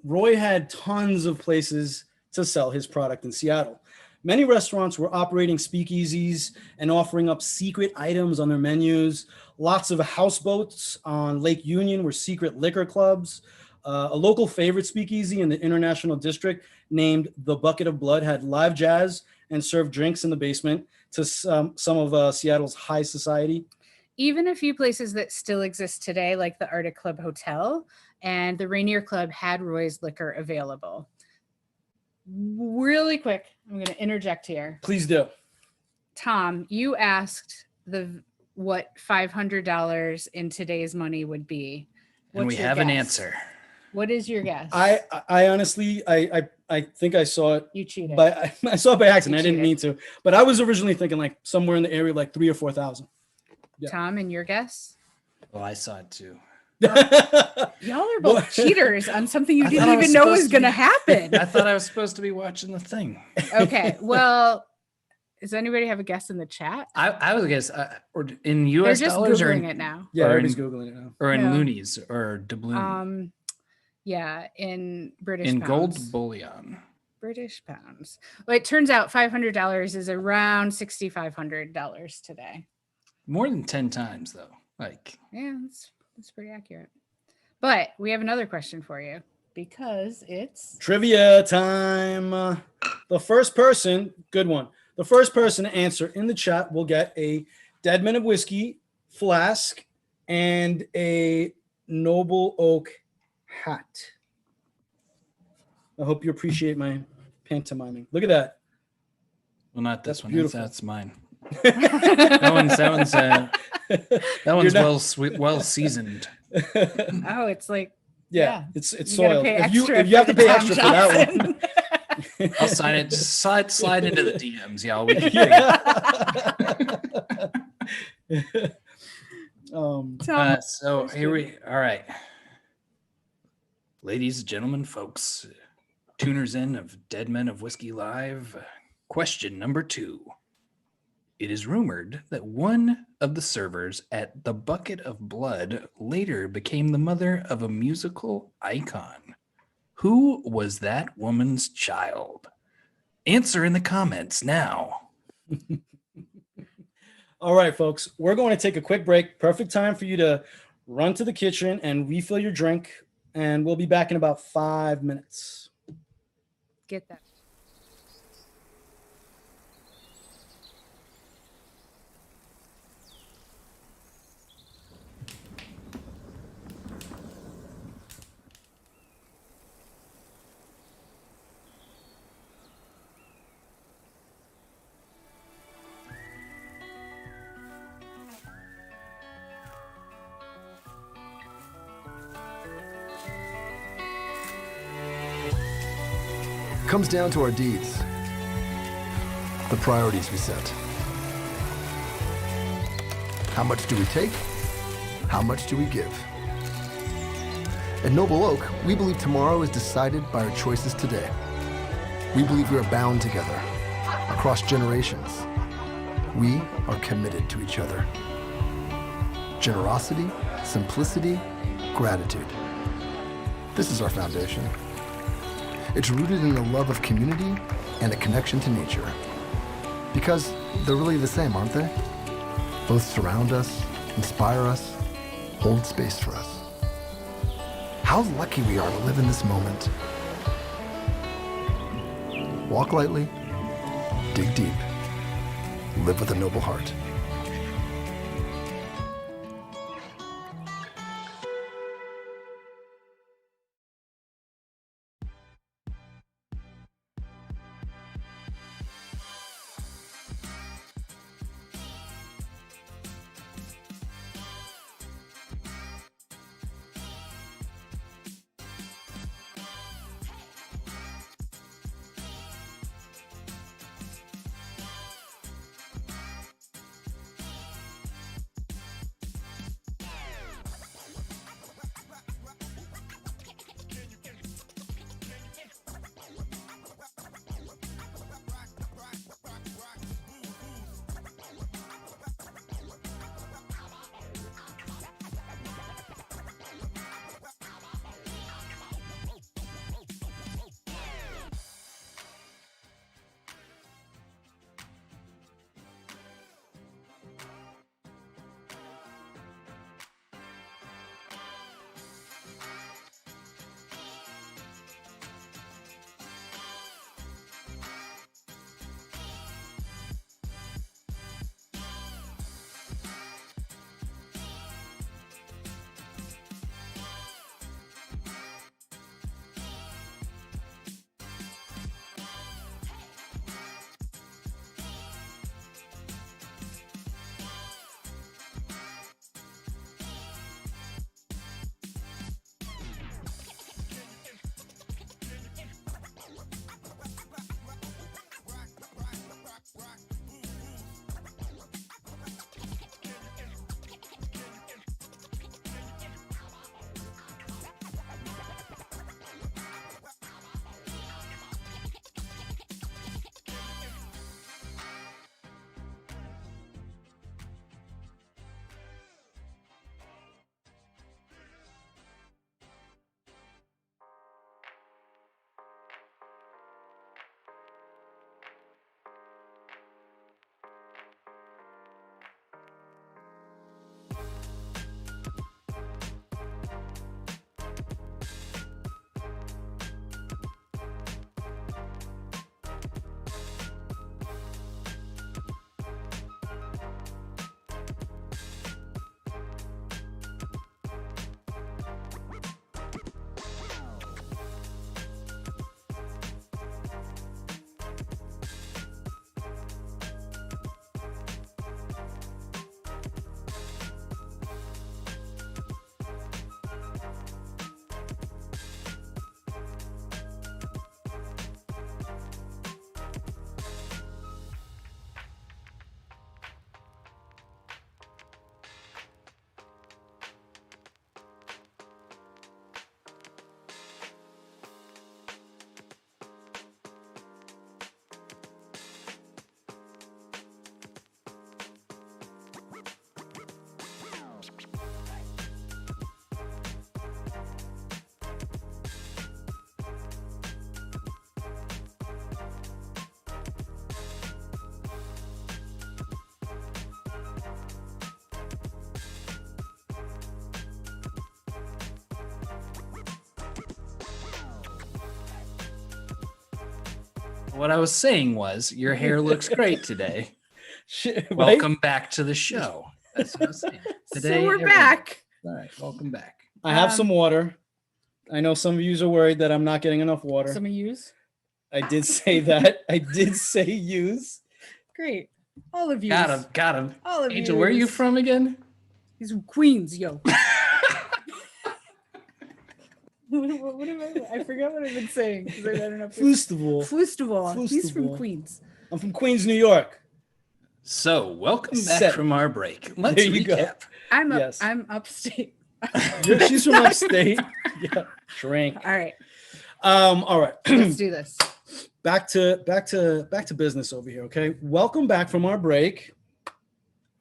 Roy had tons of places to sell his product in Seattle. Many restaurants were operating speakeasies and offering up secret items on their menus. Lots of houseboats on Lake Union were secret liquor clubs. A local favorite speakeasy in the International District named The Bucket of Blood had live jazz and served drinks in the basement to some of Seattle's high society. Even a few places that still exist today, like the Arctic Club Hotel and the Rainier Club, had Roy's liquor available. Really quick, I'm going to interject here. Please do. Tom, you asked what $500 in today's money would be. And we have an answer. What is your guess? I honestly, I think I saw it. You cheated. But I saw it by accident. I didn't mean to. But I was originally thinking like somewhere in the area, like 3,000 or 4,000. Yeah. Tom, and your guess? Well, I saw it too. Y'all are both cheaters on something you didn't even know was going to happen. I thought I was supposed to be watching the thing. Okay. Well, does anybody have a guess in the chat? I would guess or in U.S. They're just dollars Googling or it now. Yeah, everybody's Googling it now. Or in loonies or doubloon. Yeah, in British in pounds. Gold bullion. British pounds. Well, it turns out $500 is around $6,500 today. More than 10 times, though. Like, yeah, that's pretty accurate. But we have another question for you because it's trivia time. The first person, good one. The first person to answer in the chat will get a Dead Men of Whiskey flask and a Noble Oak hat. I hope you appreciate my pantomiming. Look at that. Well, not this one. Beautiful. That's mine. that one's well seasoned. Oh, it's like it's soiled. If you have to pay extra for that one. I'll sign it. Just slide into the DMs, y'all. We can so here we all right. Ladies, gentlemen, folks, tuners in of Dead Men of Whiskey Live. Question number 2. It is rumored that one of the servers at the Bucket of Blood later became the mother of a musical icon. Who was that woman's child? Answer in the comments now. All right, folks, we're going to take a quick break. Perfect time for you to run to the kitchen and refill your drink, and we'll be back in about 5 minutes. Get that. Comes down to our deeds, the priorities we set. How much do we take? How much do we give? At Noble Oak, we believe tomorrow is decided by our choices today. We believe we are bound together across generations. We are committed to each other. Generosity, simplicity, gratitude. This is our foundation. It's rooted in a love of community and a connection to nature. Because they're really the same, aren't they? Both surround us, inspire us, hold space for us. How lucky we are to live in this moment. Walk lightly, dig deep, live with a noble heart. What I was saying was, your hair looks great today. Right? Welcome back to the show. That's what I was saying. So we're back. All right, welcome back. I have some water. I know some of you are worried that I'm not getting enough water. Some of yous. I did say that. I did say use. Great. All of you. Got him. All of Angel, you. where are you from again? He's from Queens, yo. What am I forgot what I've been saying. Festival. He's from Queens. I'm from Queens, New York. So, welcome back from our break. Let's There you recap. go. I'm upstate. She's from upstate. Yeah. Drink. All right. All right. Let's do this. Back to business over here. Okay. Welcome back from our break.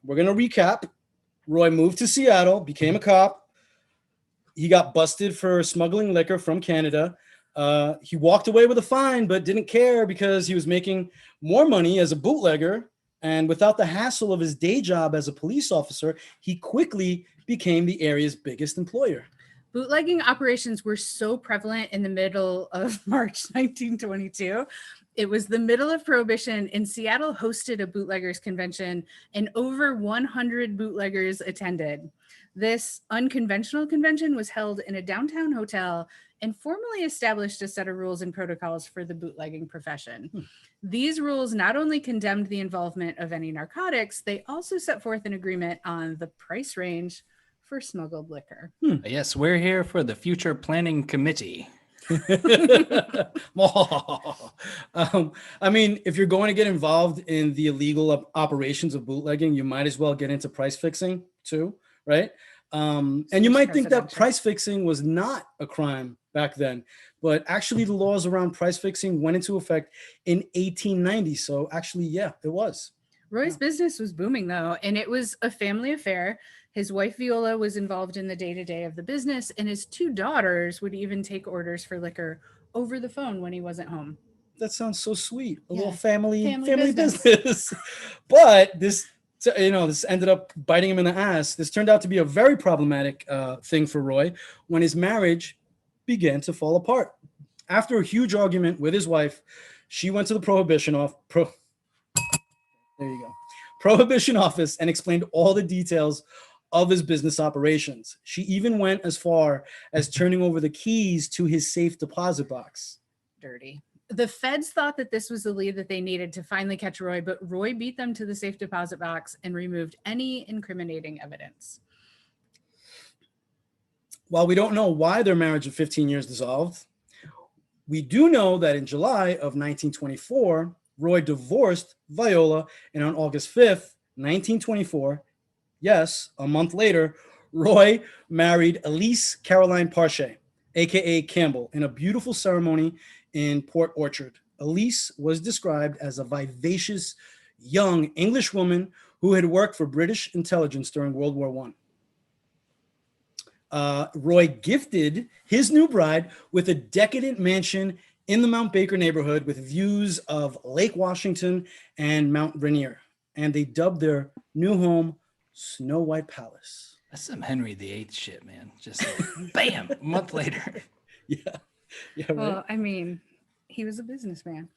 We're gonna recap. Roy moved to Seattle, became a cop. He got busted for smuggling liquor from Canada. He walked away with a fine, but didn't care because he was making more money as a bootlegger. And without the hassle of his day job as a police officer, he quickly became the area's biggest employer. Bootlegging operations were so prevalent in the middle of March 1922. It was the middle of Prohibition, and Seattle hosted a bootleggers convention, and over 100 bootleggers attended. This unconventional convention was held in a downtown hotel and formally established a set of rules and protocols for the bootlegging profession. These rules not only condemned the involvement of any narcotics, they also set forth an agreement on the price range for smuggled liquor. Yes, we're here for the Future Planning Committee. I mean, if you're going to get involved in the illegal operations of bootlegging, you might as well get into price fixing too, right? And you might think that price fixing was not a crime back then, but actually the laws around price fixing went into effect in 1890. So actually, yeah, it was. Roy's business was booming though, and it was a family affair. His wife Viola was involved in the day-to-day of the business, and his two daughters would even take orders for liquor over the phone when he wasn't home. That sounds so sweet. A little family business. But this ended up biting him in the ass. This turned out to be a very problematic thing for Roy when his marriage began to fall apart. After a huge argument with his wife, she went to the Prohibition office and explained all the details of his business operations. She even went as far as turning over the keys to his safe deposit box. Dirty. The feds thought that this was the lead that they needed to finally catch Roy, but Roy beat them to the safe deposit box and removed any incriminating evidence. While we don't know why their marriage of 15 years dissolved, we do know that in July of 1924, Roy divorced Viola, and on August 5th, 1924, yes, a month later, Roy married Elise Caroline Parche, aka Campbell, in a beautiful ceremony in Port Orchard. Elise was described as a vivacious, young English woman who had worked for British intelligence during World War I. Roy gifted his new bride with a decadent mansion in the Mount Baker neighborhood with views of Lake Washington and Mount Rainier, and they dubbed their new home Snow White Palace. That's some Henry VIII shit, man. Just like, bam, a month later. Yeah, right? Well, I mean, he was a businessman.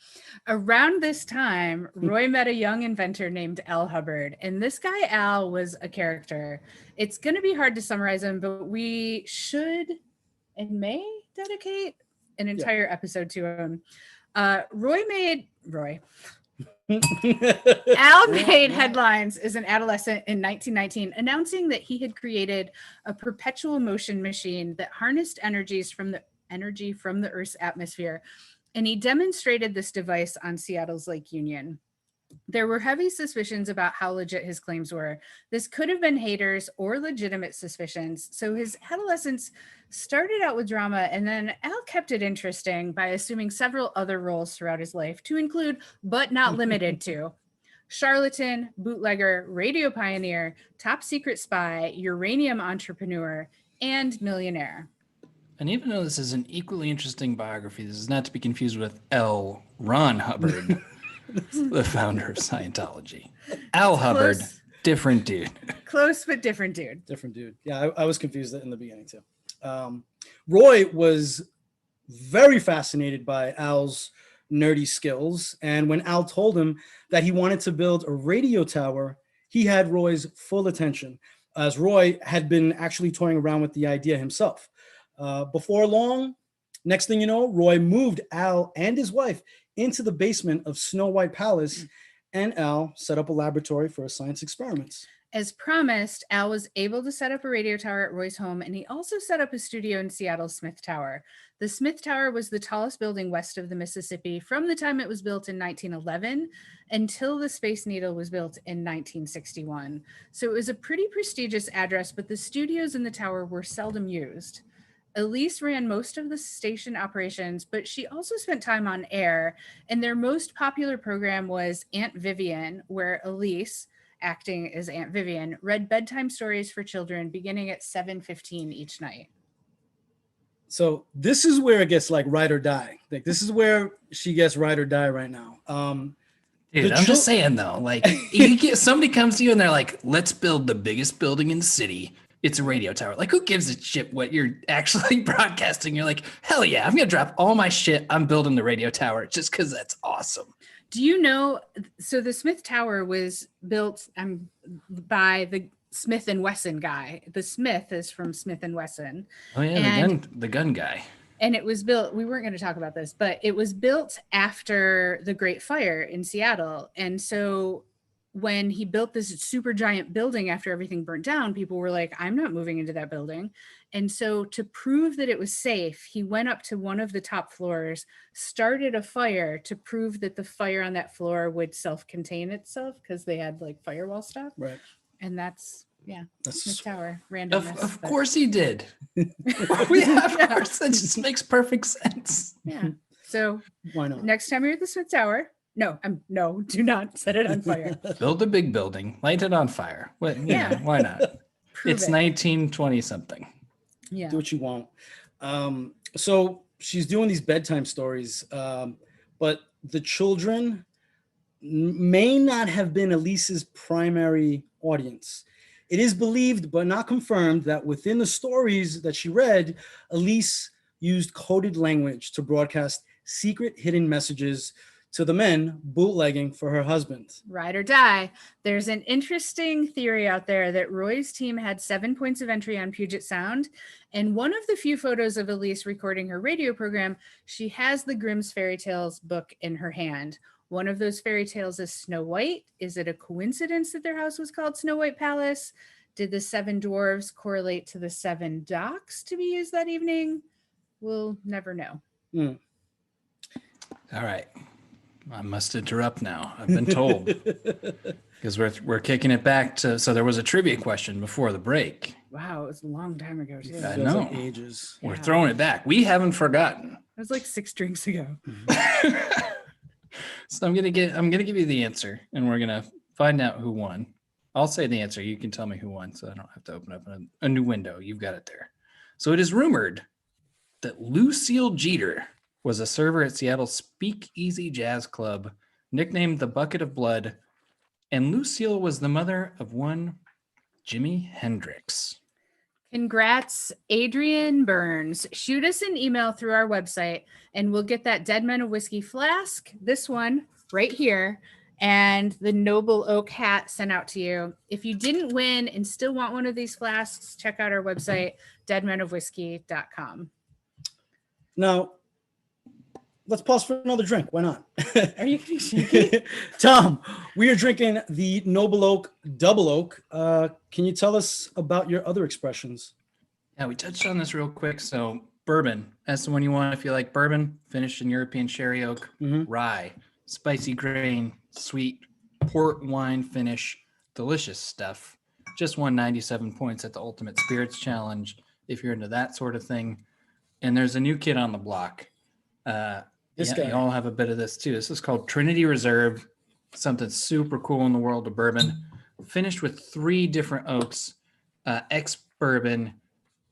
Around this time, Roy met a young inventor named Al Hubbard, and this guy, Al, was a character. It's going to be hard to summarize him, but we should and may dedicate an entire episode to him. Al made headlines as an adolescent in 1919, announcing that he had created a perpetual motion machine that harnessed energy from the Earth's atmosphere, and he demonstrated this device on Seattle's Lake Union. There were heavy suspicions about how legit his claims were. This could have been haters or legitimate suspicions. So his adolescence started out with drama, and then Al kept it interesting by assuming several other roles throughout his life, to include, but not limited to, charlatan, bootlegger, radio pioneer, top secret spy, uranium entrepreneur, and millionaire. And even though this is an equally interesting biography, this is not to be confused with L. Ron Hubbard, the founder of Scientology. Al Hubbard, different dude. Close, but different dude. Different dude. Yeah, I was confused in the beginning too. Roy was very fascinated by Al's nerdy skills. And when Al told him that he wanted to build a radio tower, he had Roy's full attention, as Roy had been actually toying around with the idea himself. Before long, next thing you know, Roy moved Al and his wife into the basement of Snow White Palace, and Al set up a laboratory for science experiments. As promised, Al was able to set up a radio tower at Roy's home, and he also set up a studio in Seattle's Smith Tower. The Smith Tower was the tallest building west of the Mississippi from the time it was built in 1911 until the Space Needle was built in 1961. So it was a pretty prestigious address, but the studios in the tower were seldom used. Elise ran most of the station operations, but she also spent time on air, and their most popular program was Aunt Vivian, where Elise, acting as Aunt Vivian, read bedtime stories for children beginning at 7:15 each night. So this is where it gets like ride or die. Like this is where she gets ride or die right now. Dude, I'm just saying though, like somebody comes to you and they're like, let's build the biggest building in the city. It's a radio tower. Like, who gives a shit what you're actually broadcasting? You're like, hell yeah, I'm going to drop all my shit. I'm building the radio tower just because that's awesome. Do you know, so the Smith Tower was built by the Smith and Wesson guy. The Smith is from Smith and Wesson. Oh yeah, the gun guy. And it was built, we weren't going to talk about this, but it was built after the Great Fire in Seattle. And so when he built this super giant building after everything burnt down, people were like, I'm not moving into that building. And so to prove that it was safe, he went up to one of the top floors, started a fire to prove that the fire on that floor would self-contain itself because they had like firewall stuff. Right. And that's Smith Tower. Randomness. Of course he did. Of course, that just makes perfect sense. Yeah. So why not? Next time you're at the Smith Tower, no, do not set it on fire. Build a big building, light it on fire. What? Yeah, why not? It's 1920 something. Yeah, do what you want. So she's doing these bedtime stories, but the children may not have been Elise's primary audience. It is believed, but not confirmed, that within the stories that she read, Elise used coded language to broadcast secret hidden messages to the men bootlegging for her husband. Ride or die. There's an interesting theory out there that Roy's team had 7 points of entry on Puget Sound. And one of the few photos of Elise recording her radio program, she has the Grimm's Fairy Tales book in her hand. One of those fairy tales is Snow White. Is it a coincidence that their house was called Snow White Palace? Did the 7 dwarves correlate to the 7 docks to be used that evening? We'll never know. Mm. All right. I must interrupt now. I've been told because we're kicking it back to. So there was a trivia question before the break. Wow, it was a long time ago too. I know. Like ages. We're throwing it back. We haven't forgotten. It was like 6 drinks ago. So I'm gonna give you the answer, and we're gonna find out who won. I'll say the answer. You can tell me who won, so I don't have to open up a new window. You've got it there. So it is rumored that Lucille Jeter was a server at Seattle's Speakeasy Jazz Club, nicknamed the Bucket of Blood, and Lucille was the mother of one Jimi Hendrix. Congrats, Adrian Burns. Shoot us an email through our website, and we'll get that Dead Men of Whiskey flask, this one right here, and the Noble Oak hat sent out to you. If you didn't win and still want one of these flasks, check out our website, deadmenofwhiskey.com. Now, let's pause for another drink. Why not? Are you shaking? Tom, we are drinking the Noble Oak Double Oak. Can you tell us about your other expressions? Yeah, we touched on this real quick. So bourbon, that's the one you want if you like bourbon, finished in European sherry oak, rye, spicy grain, sweet port wine finish, delicious stuff. Just won 97 points at the Ultimate Spirits Challenge if you're into that sort of thing. And there's a new kid on the block. This guy. You all have a bit of this too. This is called Trinity Reserve, something super cool in the world of bourbon. Finished with 3 different oaks, ex-bourbon,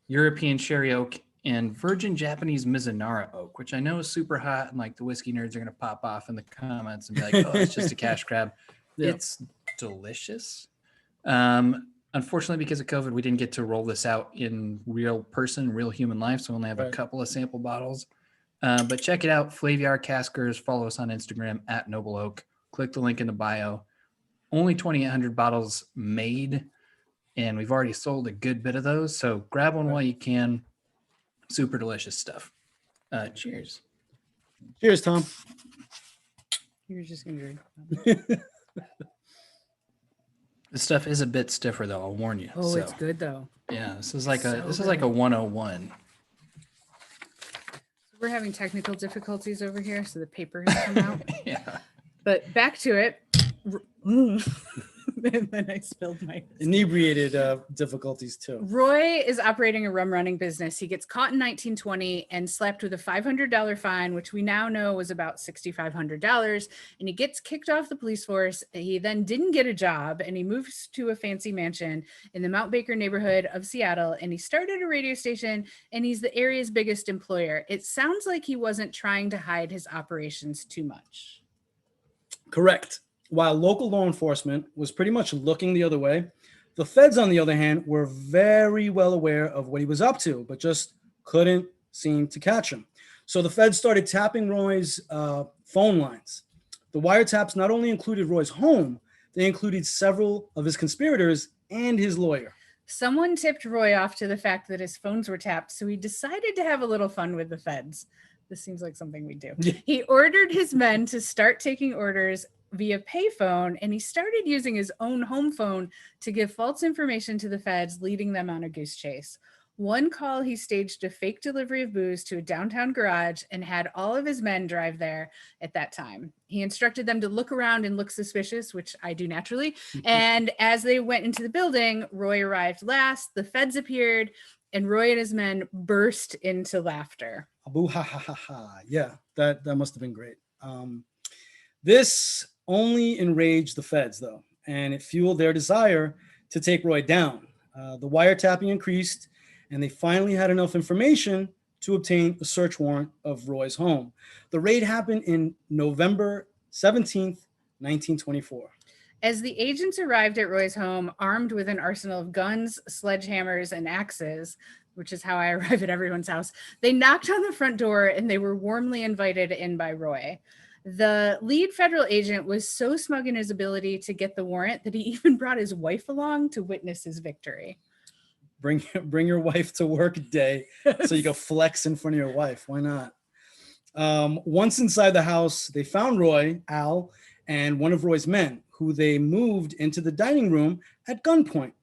European sherry oak, and virgin Japanese Mizunara oak, which I know is super hot, and like the whiskey nerds are going to pop off in the comments and be like, oh, it's just a cash grab. Yeah. It's delicious. Unfortunately, because of COVID, we didn't get to roll this out in real person, real human life, so we only have a couple of sample bottles. But check it out, Flaviar Caskers. Follow us on Instagram at Noble Oak. Click the link in the bio. Only 2,800 bottles made, and we've already sold a good bit of those. So grab one while you can. Super delicious stuff. Cheers. Cheers, Tom. You're just going to drink. This stuff is a bit stiffer, though. I'll warn you. Oh, it's good though. Yeah, this is like So is like a 101. We're having technical difficulties over here, so the paper has come out. Yeah. But back to it. And then I spilled my Inebriated difficulties too. Roy is operating a rum running business. He gets caught in 1920 and slapped with a $500 fine, which we now know was about $6,500. And he gets kicked off the police force. He then didn't get a job, and he moves to a fancy mansion in the Mount Baker neighborhood of Seattle. And he started a radio station, and he's the area's biggest employer. It sounds like he wasn't trying to hide his operations too much. Correct. While local law enforcement was pretty much looking the other way, the feds, on the other hand, were very well aware of what he was up to, but just couldn't seem to catch him. So the feds started tapping Roy's phone lines. The wiretaps not only included Roy's home, they included several of his conspirators and his lawyer. Someone tipped Roy off to the fact that his phones were tapped, so he decided to have a little fun with the feds. This seems like something we do. Yeah. He ordered his men to start taking orders via payphone, and he started using his own home phone to give false information to the feds, leading them on a goose chase. One call, he staged a fake delivery of booze to a downtown garage and had all of his men drive there at that time. He instructed them to look around and look suspicious, which I do naturally. And as they went into the building, Roy arrived last, the feds appeared, and Roy and his men burst into laughter. Abu ha ha ha ha. Yeah, that must have been great. This only enraged the feds, though, and it fueled their desire to take Roy down. The wiretapping increased, and they finally had enough information to obtain a search warrant of Roy's home. The raid happened in November 17th, 1924. As the agents arrived at Roy's home, armed with an arsenal of guns, sledgehammers, and axes, which is how I arrive at everyone's house, they knocked on the front door and they were warmly invited in by Roy. The lead federal agent was so smug in his ability to get the warrant that he even brought his wife along to witness his victory. Bring your wife to work day so you go flex in front of your wife. Why not? Once inside the house, they found Roy, Al, and one of Roy's men, who they moved into the dining room at gunpoint.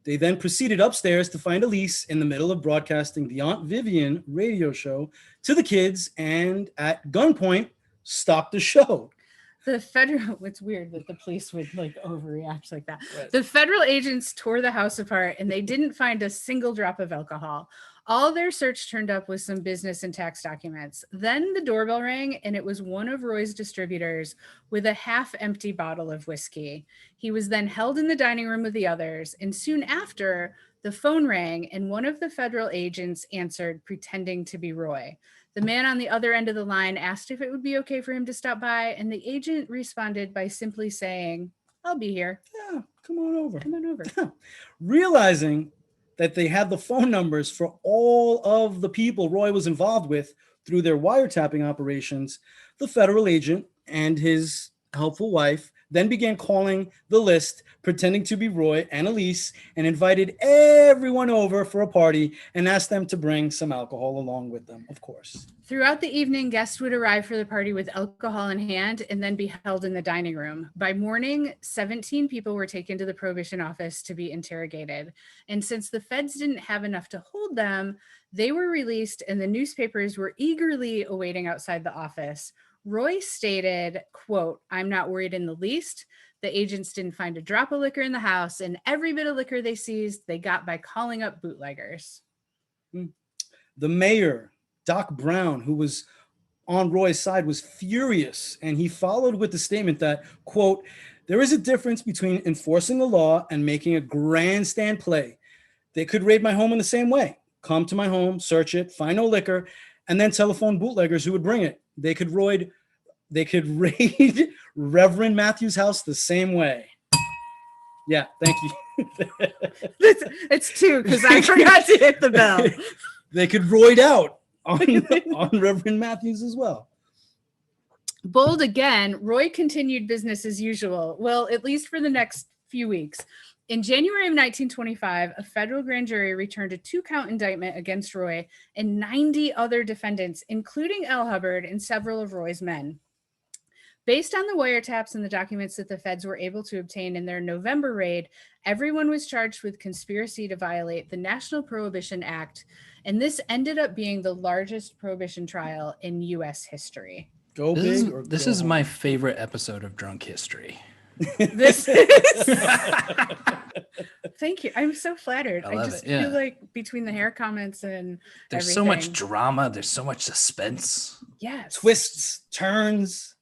They then proceeded upstairs to find Elise in the middle of broadcasting the Aunt Vivian radio show to the kids, and at gunpoint, stopped the show. It's weird that the police would overreact like that. Right. The federal agents tore the house apart, and they didn't find a single drop of alcohol. All their search turned up was some business and tax documents. Then the doorbell rang, and it was one of Roy's distributors with a half-empty bottle of whiskey. He was then held in the dining room with the others, and soon after, the phone rang, and one of the federal agents answered, pretending to be Roy. The man on the other end of the line asked if it would be okay for him to stop by, and the agent responded by simply saying, "I'll be here." Yeah, come on over. Come on over. Realizing that they had the phone numbers for all of the people Roy was involved with through their wiretapping operations, the federal agent and his helpful wife then began calling the list, pretending to be Roy and Elise, and invited everyone over for a party and asked them to bring some alcohol along with them, of course. Throughout the evening, guests would arrive for the party with alcohol in hand and then be held in the dining room. By morning, 17 people were taken to the probation office to be interrogated. And since the feds didn't have enough to hold them, they were released, and the newspapers were eagerly awaiting outside the office. Roy stated, quote, "I'm not worried in the least. The agents didn't find a drop of liquor in the house, and every bit of liquor they seized, they got by calling up bootleggers." The mayor, Doc Brown, who was on Roy's side, was furious, and he followed with the statement that, quote, "There is a difference between enforcing the law and making a grandstand play. They could raid my home in the same way. Come to my home, search it, find no liquor, and then telephone bootleggers who would bring it. They could raid Reverend Matthew's house the same way." Yeah, thank you. It's two, because I forgot to hit the bell. They could roid out on Reverend Matthews as well. Bold again, Roy continued business as usual. Well, at least for the next few weeks. In January of 1925, a federal grand jury returned a 2-count indictment against Roy and 90 other defendants, including L. Hubbard and several of Roy's men. Based on the wiretaps and the documents that the feds were able to obtain in their November raid, everyone was charged with conspiracy to violate the National Prohibition Act, and this ended up being the largest prohibition trial in U.S. history. Go big or this go is home. my favorite episode of Drunk History. This is... Thank you. I'm so flattered. I I love just it, yeah. feel like between the hair comments and There's so much everything. drama. There's so much suspense. Yes. Twists, turns.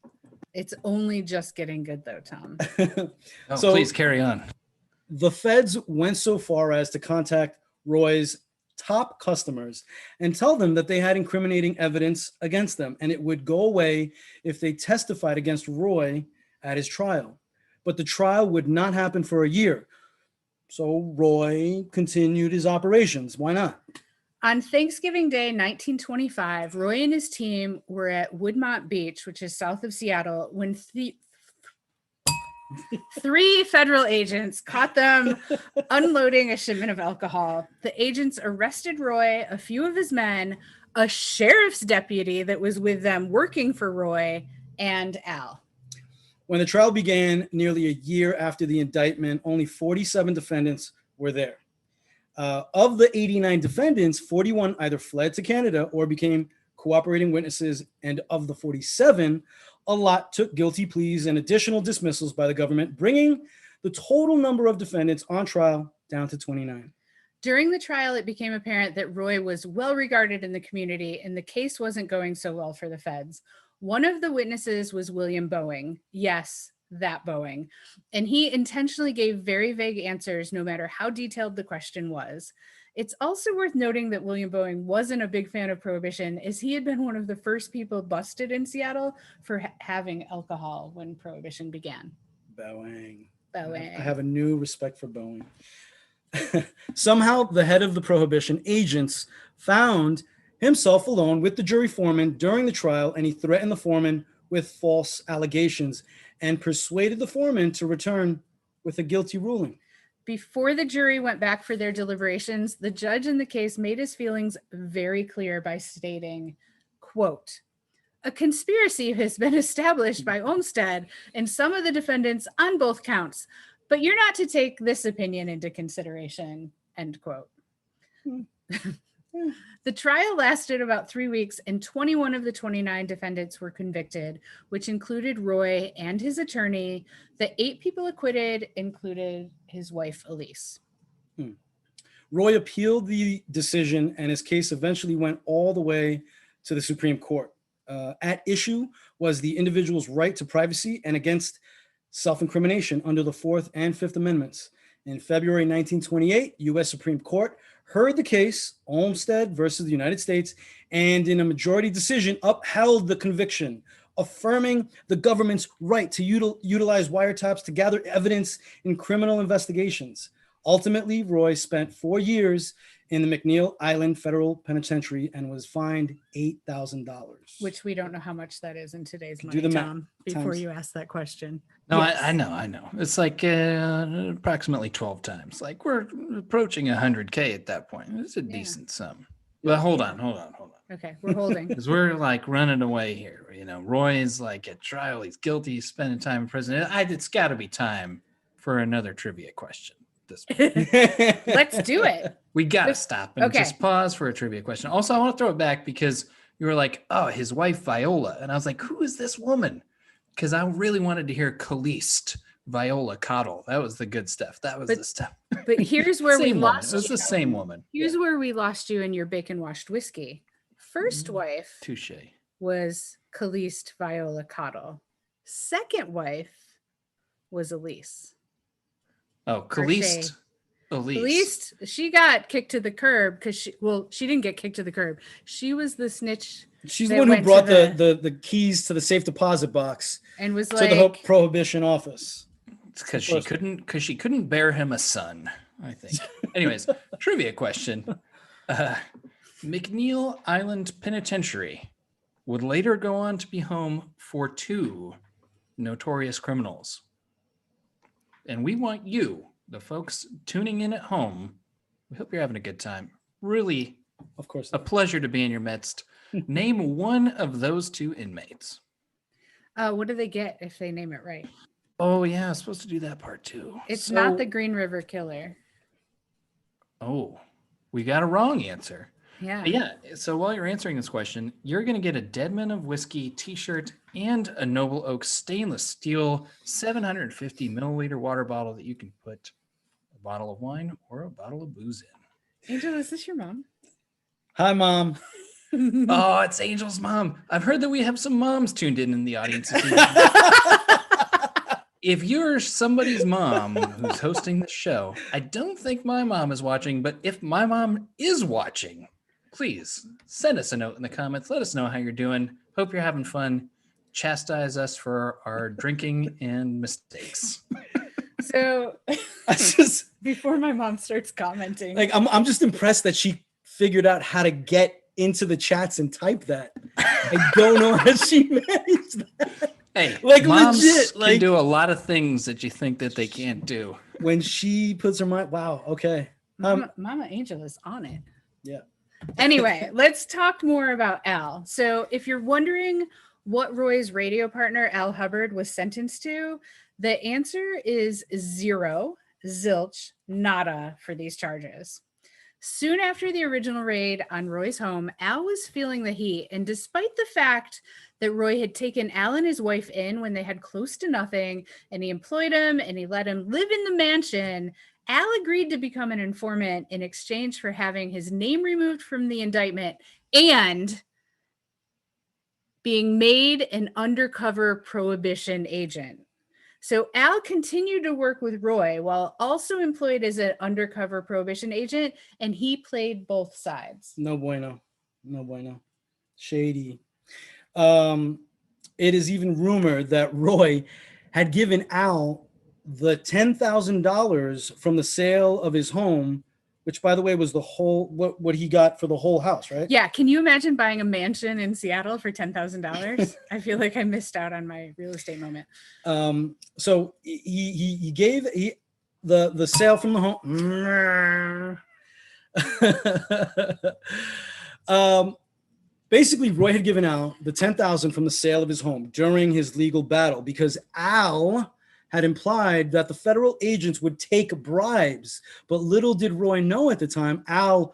It's only just getting good though, Tom. Oh, So- please carry on. The feds went so far as to contact Roy's top customers and tell them that they had incriminating evidence against them and it would go away if they testified against Roy at his trial. But the trial would not happen for a year. So Roy continued his operations. Why not? On Thanksgiving Day, 1925, Roy and his team were at Woodmont Beach, which is south of Seattle, when three federal agents caught them unloading a shipment of alcohol. The agents arrested Roy, a few of his men, a sheriff's deputy that was with them working for Roy, and Al. When the trial began nearly a year after the indictment, only 47 defendants were there. Of the 89 defendants, 41 either fled to Canada or became cooperating witnesses, and of the 47, a lot took guilty pleas and additional dismissals by the government, bringing the total number of defendants on trial down to 29. During the trial, it became apparent that Roy was well regarded in the community, and the case wasn't going so well for the feds. One of the witnesses was William Boeing. Yes, that Boeing. And he intentionally gave very vague answers, no matter how detailed the question was. It's also worth noting that William Boeing wasn't a big fan of Prohibition, as he had been one of the first people busted in Seattle for having alcohol when Prohibition began. Boeing. Boeing. I have a new respect for Boeing. Somehow, the head of the Prohibition agents found himself alone with the jury foreman during the trial, and he threatened the foreman with false allegations and persuaded the foreman to return with a guilty ruling. Before the jury went back for their deliberations, the judge in the case made his feelings very clear by stating, quote, "A conspiracy has been established by Olmstead and some of the defendants on both counts, but you're not to take this opinion into consideration," end quote. The trial lasted about 3 weeks, and 21 of the 29 defendants were convicted, which included Roy and his attorney. The 8 people acquitted included his wife, Elise. Roy appealed the decision, and his case eventually went all the way to the Supreme Court. At issue was the individual's right to privacy and against self-incrimination under the 4th and 5th Amendments. In February 1928, U.S. Supreme Court heard the case, Olmstead versus the United States, and in a majority decision upheld the conviction, affirming the government's right to utilize wiretaps to gather evidence in criminal investigations. Ultimately, Roy spent 4 years in the McNeil Island Federal Penitentiary and was fined $8,000. Which we don't know how much that is in today's Do money, the math. Tom, before you ask that question. No, Yes. I know. It's like approximately 12 times. Like we're approaching 100K at that point. It's a decent sum. But hold on. Okay, we're holding. Because we're like running away here. You know, Roy is like at trial. He's guilty. He's spending time in prison. It's got to be time for another trivia question. Let's do it. We got to stop and Okay. just pause for a trivia question. Also, I want to throw it back because you were like, oh, his wife, Viola. And I was like, who is this woman? Because I really wanted to hear Caliste, Viola Cottle. That was the good stuff. That was the stuff. But here's where we Same woman. lost It was you. the same woman. Here's where we lost you in your bacon washed whiskey. First wife Touche. was Caliste Viola Cottle. Second wife was Elise. Oh, Caliste. Elise. Elise, she got kicked to the curb because she didn't get kicked to the curb. She was the snitch. She's that the one who went to brought the keys to the safe deposit box and was to like, the Prohibition office. It's because she couldn't bear him a son, I think. Anyways, trivia question. McNeil Island Penitentiary would later go on to be home for 2 notorious criminals. And we want you, the folks tuning in at home, we hope you're having a good time. Really, Of course. a pleasure to be in your midst. Name one of those 2 inmates. What do they get if they name it right? Oh, yeah, I was supposed to do that part too. It's not the Green River Killer. Oh, we got a wrong answer. Yeah. But yeah, so while you're answering this question, you're going to get a Deadman of Whiskey t-shirt and a Noble Oak stainless steel 750 milliliter water bottle that you can put a bottle of wine or a bottle of booze in. Angel, is this your mom? Hi, Mom. Oh, it's Angel's mom. I've heard that we have some moms tuned in the audience. If you're somebody's mom who's hosting the show, I don't think my mom is watching, but if my mom is watching, please send us a note in the comments. Let us know how you're doing. Hope you're having fun. Chastise us for our drinking and mistakes. So before my mom starts commenting, like I'm just impressed that she figured out how to get into the chats and type that. I don't know how she managed that. Hey, like moms legit, can like do a lot of things that you think that they can't do. When she puts her mind, wow, okay. Mama Angel is on it. Yeah. Anyway, let's talk more about Al. So if you're wondering what Roy's radio partner, Al Hubbard, was sentenced to, the answer is 0, zilch, nada for these charges. Soon after the original raid on Roy's home, Al was feeling the heat. And despite the fact that Roy had taken Al and his wife in when they had close to nothing, and he employed him and he let him live in the mansion, Al agreed to become an informant in exchange for having his name removed from the indictment and being made an undercover prohibition agent. So Al continued to work with Roy while also employed as an undercover prohibition agent, and he played both sides. No bueno. No bueno. Shady. It is even rumored that Roy had given Al the $10,000 from the sale of his home, which, by the way, was the whole what he got for the whole house, right? Yeah. Can you imagine buying a mansion in Seattle for $10,000? I feel like I missed out on my real estate moment. So he gave the sale from the home. Basically, Roy had given Al the $10,000 from the sale of his home during his legal battle because Al had implied that the federal agents would take bribes. But little did Roy know at the time, Al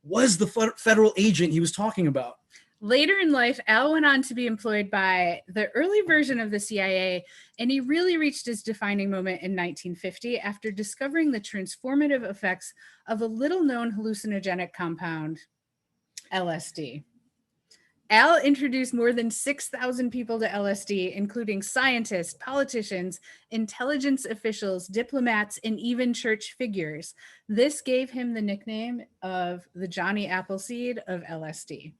was the federal agent he was talking about. Later in life, Al went on to be employed by the early version of the CIA, and he really reached his defining moment in 1950 after discovering the transformative effects of a little-known hallucinogenic compound, LSD. Al introduced more than 6,000 people to LSD, including scientists, politicians, intelligence officials, diplomats, and even church figures. This gave him the nickname of the Johnny Appleseed of LSD.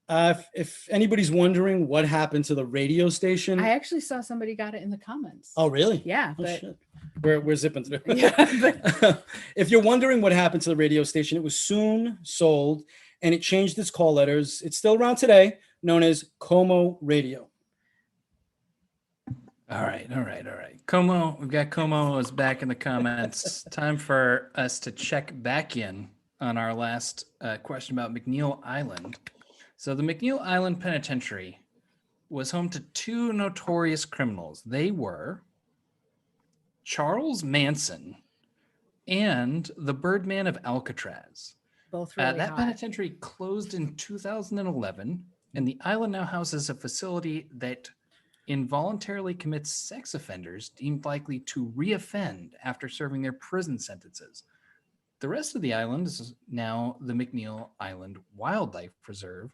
If anybody's wondering what happened to the radio station, I actually saw somebody got it in the comments. Oh, really? Yeah. Oh, but shit. We're zipping through. Yeah, but if you're wondering what happened to the radio station, it was soon sold and it changed its call letters. It's still around today, known as Como Radio. All right. Como, we've got Como is back in the comments. Time for us to check back in on our last question about McNeil Island. So the McNeil Island Penitentiary was home to 2 notorious criminals. They were Charles Manson and the Birdman of Alcatraz. both really That hot. penitentiary closed in 2011, and the island now houses a facility that involuntarily commits sex offenders deemed likely to reoffend after serving their prison sentences. The rest of the island is now the McNeil Island Wildlife Preserve,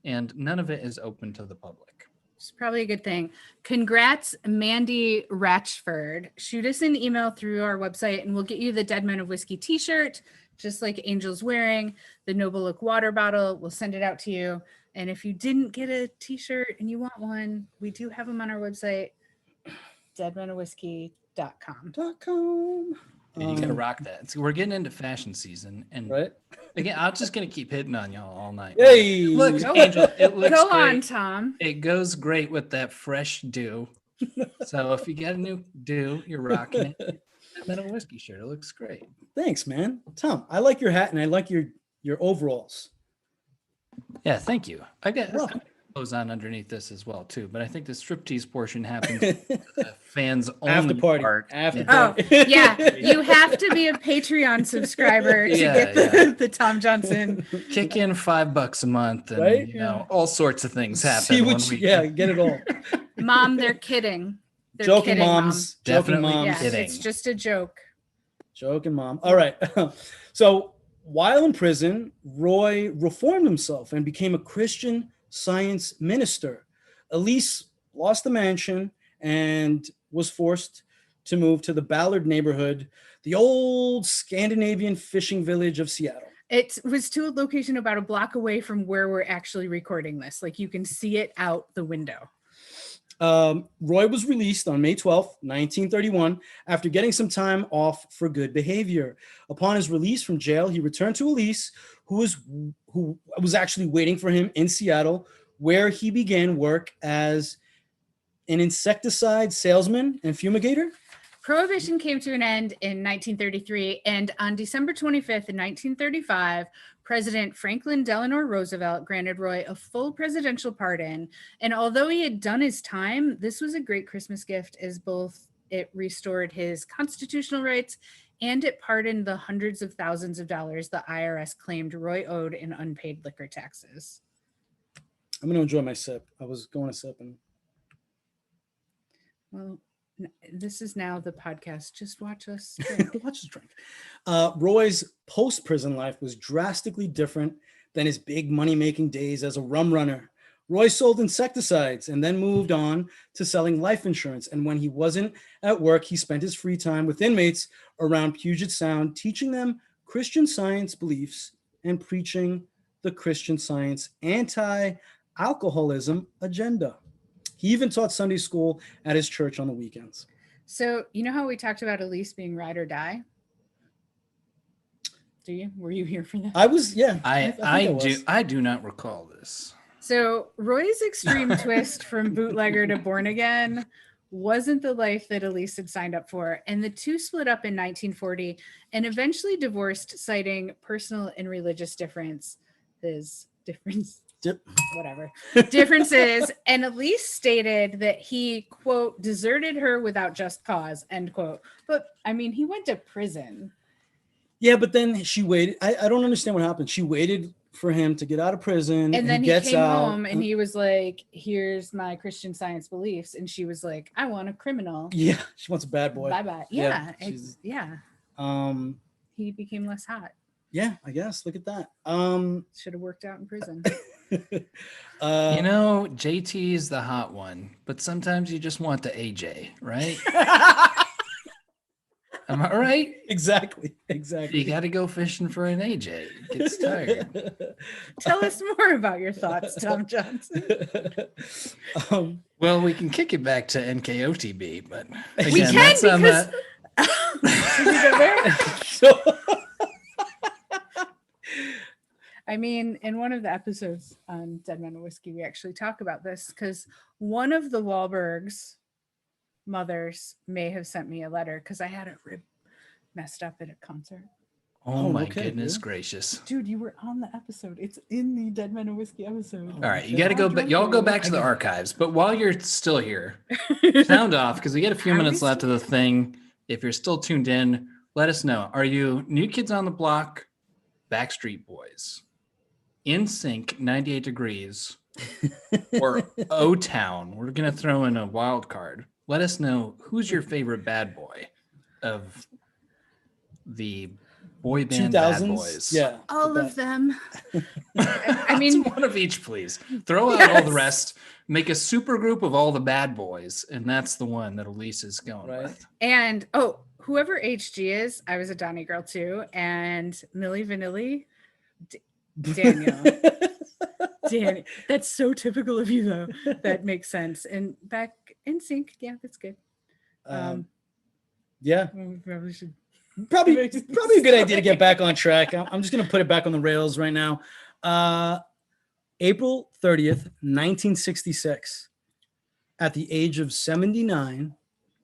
and none of it is open to the public. It's probably a good thing. Congrats, Mandy Ratchford. Shoot us an email through our website and we'll get you the Dead Men of Whiskey t-shirt, just like Angel's wearing, the Noble Oak water bottle. We'll send it out to you. And if you didn't get a t-shirt and you want one, we do have them on our website, deadmenofwhiskey.com. Yeah, you gotta rock that. So we're getting into fashion season, and right? again, I'm just gonna keep hitting on y'all all night. Hey, It looks, Go- Angel, it looks Go great. on, Tom. It goes great with that fresh dew. So if you got a new dew, you're rocking it. That metal whiskey shirt. It looks great. thanks, man. Tom, I like your hat and I like your overalls. Yeah, thank you. I got Welcome. clothes on underneath this as well too, but I think the striptease portion happens the fans only After party. part. After Yeah. Oh, party. yeah. You have to be a Patreon subscriber to Yeah, get the Tom Johnson. Kick in $5 a month, and Right? you know all sorts of things happen. See when what we get it all. Mom, they're kidding. They're Joking kidding, moms. Mom. Joking Definitely moms. Yeah, kidding. it's just a joke. Joking mom. All right. So while in prison, Roy reformed himself and became a Christian Science minister. Elise lost the mansion and was forced to move to the Ballard neighborhood, the old Scandinavian fishing village of Seattle. It was to a location about a block away from where we're actually recording this. Like you can see it out the window. Roy was released on May 12th, 1931, after getting some time off for good behavior. Upon his release from jail, he returned to Elise, who was actually waiting for him in Seattle, where he began work as an insecticide salesman and fumigator. Prohibition came to an end in 1933, and on December 25th, in 1935, President Franklin Delano Roosevelt granted Roy a full presidential pardon. And although he had done his time, this was a great Christmas gift, as both it restored his constitutional rights and it pardoned the hundreds of thousands of dollars the IRS claimed Roy owed in unpaid liquor taxes. I'm going to enjoy my sip. I was going to sip and Well, this is now the podcast. Just watch us. watch us drink. Roy's post-prison life was drastically different than his big money-making days as a rum runner. Roy sold insecticides and then moved on to selling life insurance. And when he wasn't at work, he spent his free time with inmates around Puget Sound, teaching them Christian Science beliefs and preaching the Christian Science anti-alcoholism agenda. He even taught Sunday school at his church on the weekends. So, you know how we talked about Elise being ride or die? Do you? Were you here for that? I was, yeah. I do not recall this. So, Roy's extreme twist from bootlegger to born again wasn't the life that Elise had signed up for. And the two split up in 1940 and eventually divorced, citing personal and religious differences. And Elise stated that he, quote, deserted her without just cause, end quote. But I mean, he went to prison. Yeah, but then she waited. I don't understand what happened. She waited for him to get out of prison. And then he gets came out, home and he was like, here's my Christian Science beliefs. And she was like, I want a criminal. Yeah, she wants a bad boy. Bye-bye. Yeah, Yeah. He became less hot. Yeah, I guess. Look at that. Should have worked out in prison. You know, JT is the hot one, but sometimes you just want the AJ, right? Am I right? Exactly. You got to go fishing for an AJ. It gets tired. Tell us more about your thoughts, Tom Johnson. Well, we can kick it back to NKOTB, but again, We can that's on because I mean, in one of the episodes on Dead Men and Whiskey, we actually talk about this because one of the Wahlbergs' mothers may have sent me a letter because I had a rib messed up at a concert. Oh my okay, goodness yeah. gracious. Dude, you were on the episode. It's in the Dead Men and Whiskey episode. All right, you got to go back. Y'all go back to the archives. But while you're still here, sound off because we get a few minutes left of the thing. If you're still tuned in, let us know. Are you New Kids on the Block, Backstreet Boys, NSYNC, 98 Degrees, or O-Town? We're going to throw in a wild card. Let us know who's your favorite bad boy of the boy band 2000s? Bad Boys. Yeah. All of them. I mean, one of each, please. Throw out all the rest. Make a super group of all the bad boys, and that's the one that Elise is going with. And whoever HG is, I was a Donnie girl too, and Milli Vanilli, Daniel. Danny, that's so typical of you though. That makes sense. And back in sync, yeah, that's good. Yeah. We probably should. Probably a good idea to get back on track. I'm just going to put it back on the rails right now. April 30th, 1966, at the age of 79,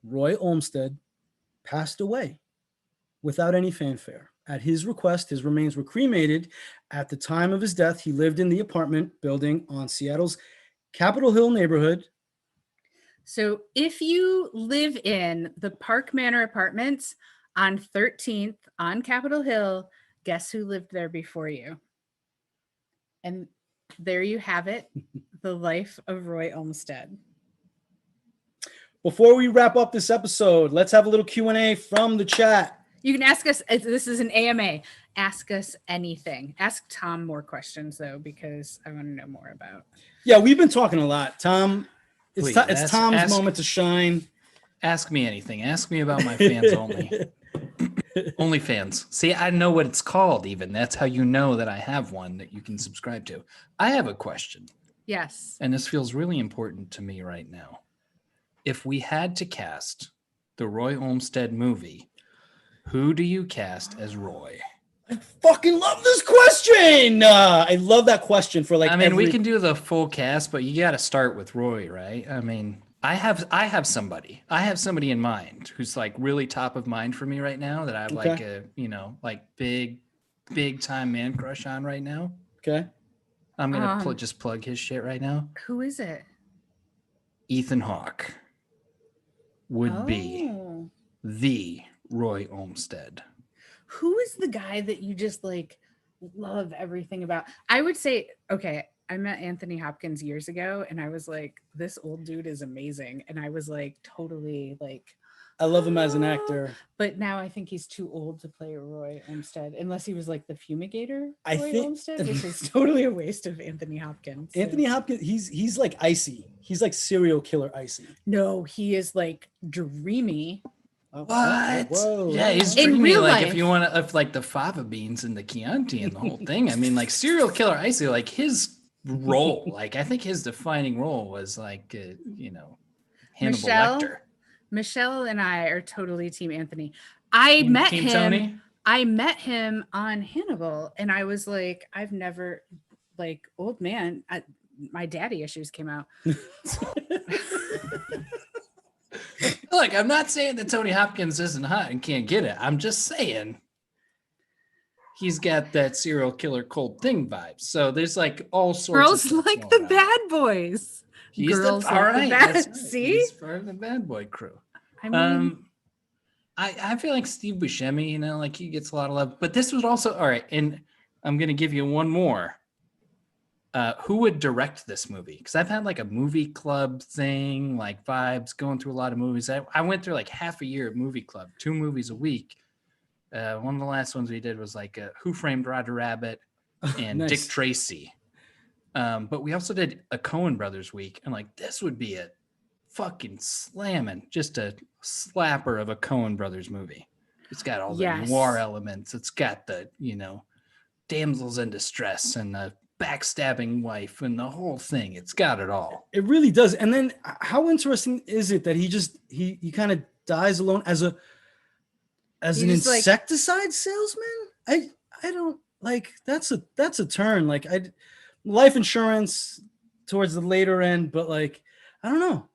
Roy Olmstead passed away without any fanfare. At his request, his remains were cremated. At the time of his death, he lived in the apartment building on Seattle's Capitol Hill neighborhood. So if you live in the Park Manor Apartments on 13th on Capitol Hill, guess who lived there before you? And there you have it, the life of Roy Olmstead. Before we wrap up this episode, let's have a little Q&A from the chat. You can ask us, this is an AMA, ask us anything. Ask Tom more questions, though, because I want to know more about. Yeah, we've been talking a lot. Tom, Please, it's Tom's moment to shine. Ask me anything. Ask me about my fans only. Only fans. See, I know what it's called even. That's how you know that I have one that you can subscribe to. I have a question. Yes. And this feels really important to me right now. If we had to cast the Roy Olmstead movie, who do you cast as Roy? I fucking love this question. I love that question for we can do the full cast, but you got to start with Roy, right? I mean, I have somebody in mind who's like really top of mind for me right now that I have like a, big time man crush on right now. Okay. I'm going to just plug his shit right now. Who is it? Ethan Hawke would be the Roy Olmstead. Who is the guy that you just like love everything about? I would say, okay, I met Anthony Hopkins years ago and I was like, this old dude is amazing. And I was like, totally like, I love him as an actor. But now I think he's too old to play Roy Olmstead, unless he was like the fumigator Olmstead, which is totally a waste of Anthony Hopkins. So. Anthony Hopkins, he's like icy. He's like serial killer icy. No, he is like dreamy. What? Whoa. Yeah, he's in dreamy. Real like life. If you want to, if like the fava beans and the Chianti and the whole thing. I mean, like serial killer icy, like his role, like I think his defining role was like, Hannibal Lecter. Michelle and I are totally Team Anthony. I met him. Tony? I met him on Hannibal, and I was like, I've never, like, old man. My daddy issues came out. Look, I'm not saying that Tony Hopkins isn't hot and can't get it. I'm just saying he's got that serial killer cold thing vibes. So there's like all sorts girls of like the bad boys. He's girls all right. Right. See, he's part of the bad boy crew. I mean, I feel like Steve Buscemi, like he gets a lot of love. But this was also all right. And I'm gonna give you one more. Who would direct this movie? Because I've had like a movie club thing, like vibes, going through a lot of movies. I went through like half a year of movie club, 2 movies a week. One of the last ones we did was like Who Framed Roger Rabbit and Nice. Dick Tracy. But we also did a Coen Brothers week. And like, this would be a fucking slamming, just a slapper of a Coen Brothers movie. It's got all the noir elements. It's got the, damsels in distress and the backstabbing wife and the whole thing. It's got it all. It really does. And then how interesting is it that he kind of dies alone as an insecticide salesman? I don't like that's a turn. Like life insurance towards the later end, but like I don't know.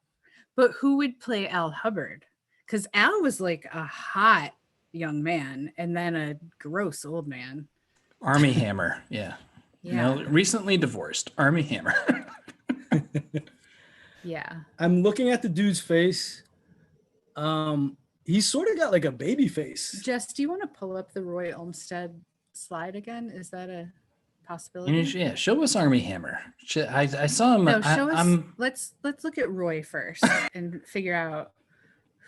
But who would play Al Hubbard? Because Al was like a hot young man and then a gross old man. Army Hammer, yeah. Recently divorced. Army Hammer. Yeah. I'm looking at the dude's face. He's sort of got like a baby face. Jess, do you want to pull up the Roy Olmstead slide again? Is that a possibility? Yeah, show us Army Hammer. I saw him. No, show us. Let's look at Roy first and figure out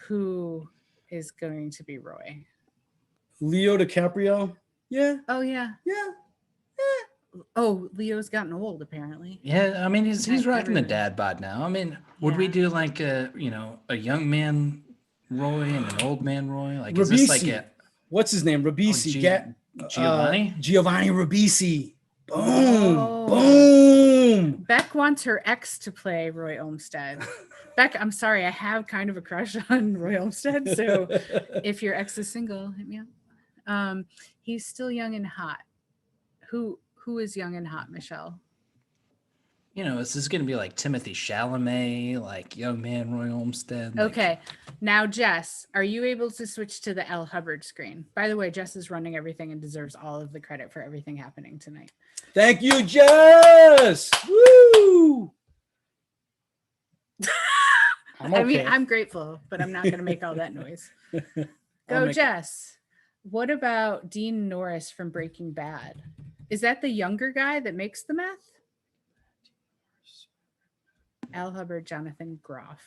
who is going to be Roy. Leo DiCaprio. Yeah. Oh yeah. Yeah. Oh, Leo's gotten old apparently. Yeah, I mean he's rocking the dad bod now. I mean, would we do like a young man Roy and an old man Roy? Like, Ribisi. Is this like what's his name? Ribisi. Giovanni? Giovanni Ribisi. Boom. Oh. Boom. Beck wants her ex to play Roy Olmstead. Beck, I'm sorry, I have kind of a crush on Roy Olmstead. So if your ex is single, hit me up. He's still young and hot. Who is young and hot, Michelle? You know, is this going to be like Timothy Chalamet, like young man Roy Olmstead? Like, Okay. Now, Jess, are you able to switch to the L. Hubbard screen? By the way, Jess is running everything and deserves all of the credit for everything happening tonight. Thank you, Jess. Woo! I mean, I'm grateful, but I'm not going to make all that noise. Go, Jess. What about Dean Norris from Breaking Bad? Is that the younger guy that makes the meth? Al Hubbard, Jonathan Groff.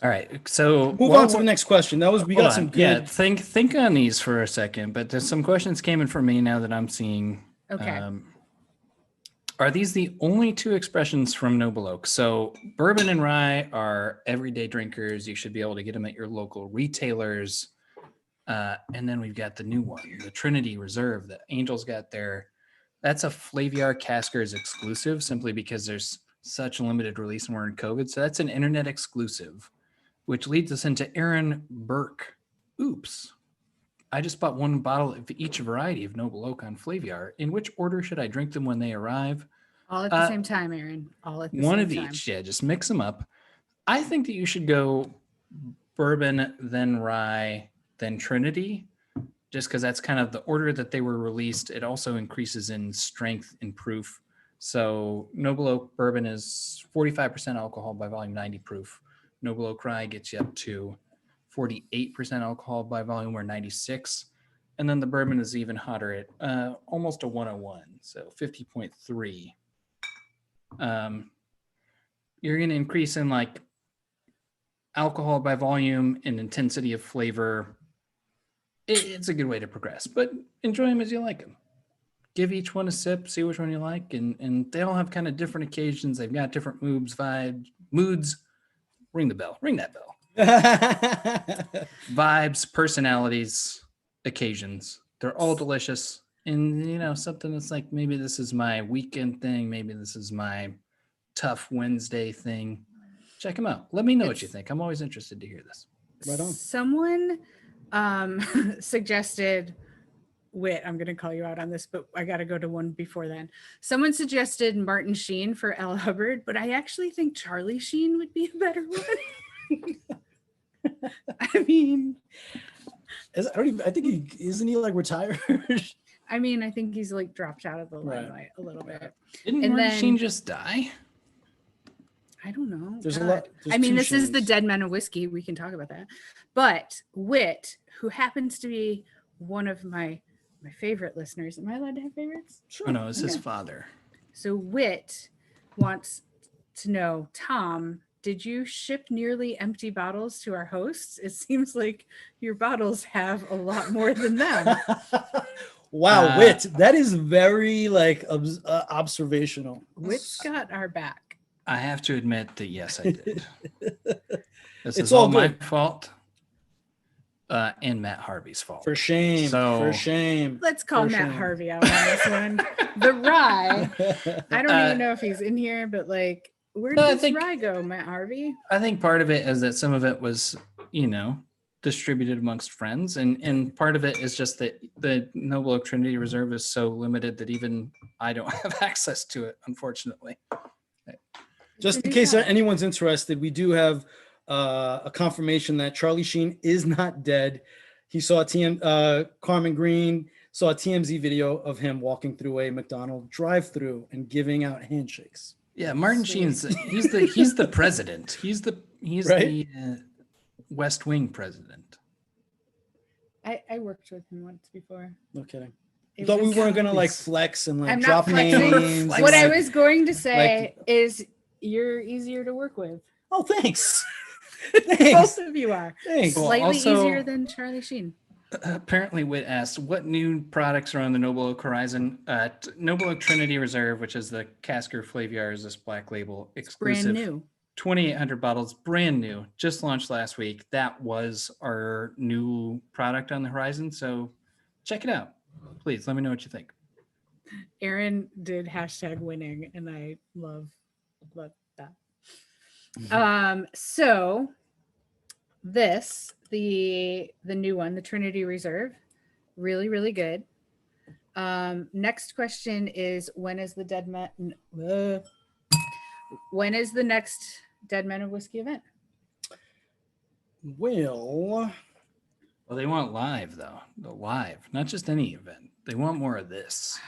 all right, so Move on to the next question. We got some good. Yeah, think on these for a second, but there's some questions came in for me now that I'm seeing. Okay. Are these the only two expressions from Noble Oak? So bourbon and rye are everyday drinkers. You should be able to get them at your local retailers. And then we've got the new one, the Trinity Reserve that Angel's got there. That's a Flaviar Caskers exclusive, simply because there's such a limited release and we're in COVID. So that's an internet exclusive, which leads us into Aaron Burke. Oops. I just bought one bottle of each variety of Noble Oak on Flaviar. In which order should I drink them when they arrive? All at the same time, Aaron. All at the One same of time. each. Yeah, just mix them up. I think that you should go bourbon, then rye, then Trinity, just because that's kind of the order that they were released. It also increases in strength and proof. So Noble Oak bourbon is 45% alcohol by volume, 90 proof. Noble Oak rye gets you up to 48% alcohol by volume, or 96. And then the bourbon is even hotter at almost a 101, so 50.3. You're going to increase in like alcohol by volume and intensity of flavor. It's a good way to progress, but enjoy them as you like them. Give each one a sip, see which one you like, and they all have kind of different occasions. They've got different moods. Ring the bell. Ring that bell. Vibes, personalities, occasions. They're all delicious. And, you know, something that's like, maybe this is my weekend thing. Maybe this is my tough Wednesday thing. Check them out. Let me know what you think. I'm always interested to hear this. Right on. Someone suggested, Whit, I'm going to call you out on this, but I got to go to one before then. Someone suggested Martin Sheen for Al Hubbard, but I actually think Charlie Sheen would be a better one. I mean, I think isn't he like retired? I mean, I think he's like dropped out of the limelight a little bit. Didn't Martin Sheen just die? I don't know. There's a lot. I mean, this is the Dead Men of Whiskey. We can talk about that. But Whit, who happens to be one of my favorite listeners. Am I allowed to have favorites? Sure. Oh, no, it's his father. So Whit wants to know, Tom, did you ship nearly empty bottles to our hosts? It seems like your bottles have a lot more than them. Wow, Whit, that is very like observational. Whit's got our back. I have to admit that yes, I did. This It's is all all my good. fault. And Matt Harvey's fault. For shame. For shame. Let's call For Matt shame. Harvey out on this one. The rye. I don't even know if he's in here, but like, where does rye go, Matt Harvey? I think part of it is that some of it was, you know, distributed amongst friends, and part of it is just that the Noble Oak Trinity Reserve is so limited that even I don't have access to it, unfortunately. Just in case anyone's interested, we do have a confirmation that Charlie Sheen is not dead. He saw Carmen Green saw a TMZ video of him walking through a McDonald's drive-through and giving out handshakes. Yeah, Martin Sheen's he's the president. He's the West Wing president. I worked with him once before. No kidding. I thought we weren't gonna like flex and like I'm drop not flexing. names. What I was going to say is you're easier to work with. Oh, thanks. Both of you are. Thanks. Slightly easier than Charlie Sheen. Apparently, Whit asked, what new products are on the Noble Oak horizon? Noble Oak Trinity Reserve, which is the Casker Flaviar, is this black label exclusive. Brand new. 2,800 bottles, brand new, just launched last week. That was our new product on the horizon. So check it out. Please let me know what you think. Aaron did #winning, and I love that. Mm-hmm. So this, the new one, the Trinity Reserve, Really, really good. Next question is when is the next Dead Men of Whiskey event? Well, Well, they want live though. The live, not just any event. They want more of this.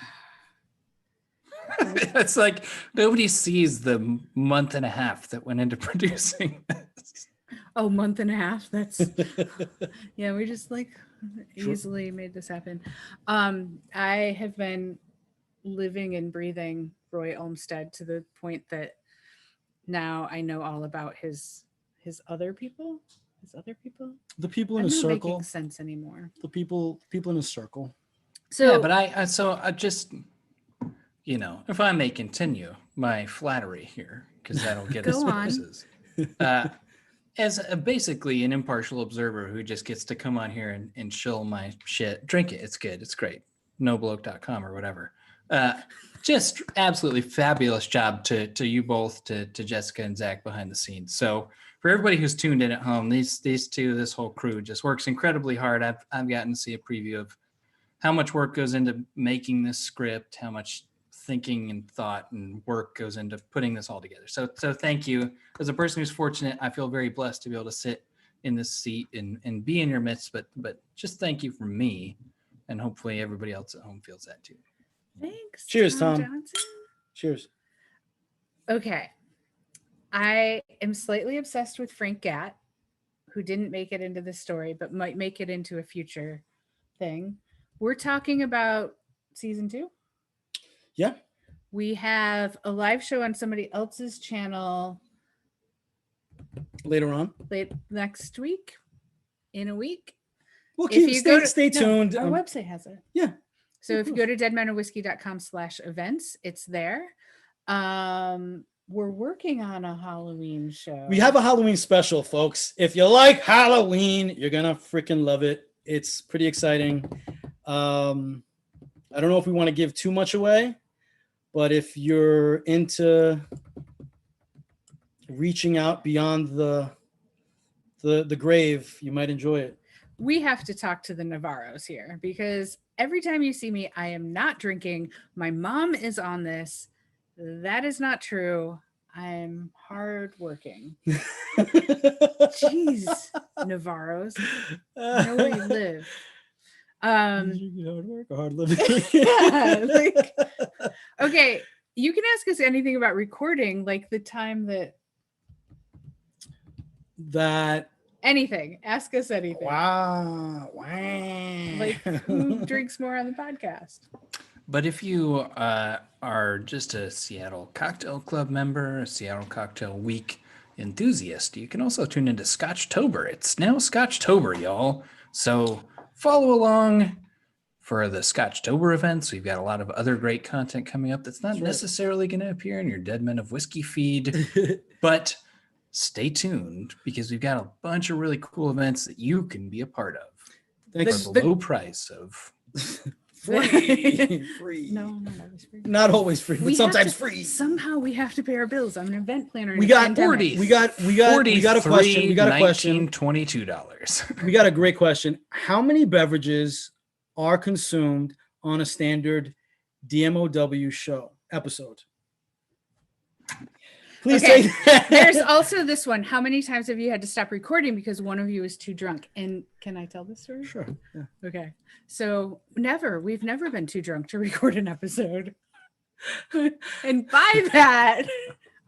It's like nobody sees the month and a half that went into producing this. Oh, month and a half. That's yeah, we just like Sure. easily made this happen. I have been living and breathing Roy Olmstead to the point that now I know all about his other people. the people in I'm a not circle. making sense anymore. The people in a circle. So Yeah, but I just, if I may continue my flattery here, because that'll get us Go on. places. As basically an impartial observer who just gets to come on here and shill my shit, drink it. It's good. It's great. Nobloke.com or whatever. Just absolutely fabulous job to you both, to Jessica and Zach behind the scenes. So for everybody who's tuned in at home, these two, this whole crew just works incredibly hard. I've gotten to see a preview of how much work goes into making this script, how much thinking and thought and work goes into putting this all together. So thank you. As a person who's fortunate, I feel very blessed to be able to sit in this seat and be in your midst, but just thank you from me, and hopefully everybody else at home feels that too. thanks. Cheers, Tom. Johnson. Cheers. Okay. I am slightly obsessed with Frank Gatt, who didn't make it into this story, but might make it into a future thing. We're talking about season 2. Yeah. We have a live show on somebody else's channel Later on. late next week, in a week. We'll stay No, tuned. our website has it. Yeah. So if you go to deadmenofwhiskey.com/events, it's there. We're working on a Halloween show. We have a Halloween special, folks. If you like Halloween, you're gonna freaking love it. It's pretty exciting. I don't know if we want to give too much away, but if you're into reaching out beyond the grave, you might enjoy it. We have to talk to the Navarros here, because every time you see me, I am not drinking. My mom is on this. That is not true. I'm hardworking. Jeez, Navarros. I know where you live. Hard work or hard living. Yeah, like, okay, you can ask us anything about recording, like the time that anything. Ask us anything. Wow. Like, who drinks more on the podcast? But if you are just a Seattle Cocktail Club member, a Seattle Cocktail Week enthusiast, you can also tune into Scotchtober. It's now Scotchtober, y'all. So follow along for the Scotchtober events. We've got a lot of other great content coming up that's not necessarily going to appear in your Dead Men of Whiskey feed, but stay tuned, because we've got a bunch of really cool events that you can be a part of. Thanks. For the low price of Free. No, not always free. Not always free, but We sometimes have to- free. Somehow we have to pay our bills. I'm an event planner. in We a got pandemic. 40. We got a question. We got a question. $22. We got a great question. How many beverages are consumed on a standard DMOW show episode? Please Okay. say There's also this one. How many times have you had to stop recording because one of you is too drunk? And can I tell this story? Sure. Yeah. Okay. So we've never been too drunk to record an episode. And by that,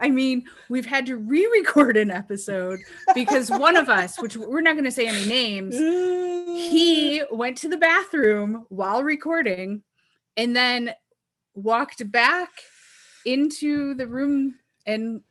I mean, we've had to re-record an episode because one of us, which we're not going to say any names, he went to the bathroom while recording and then walked back into the room and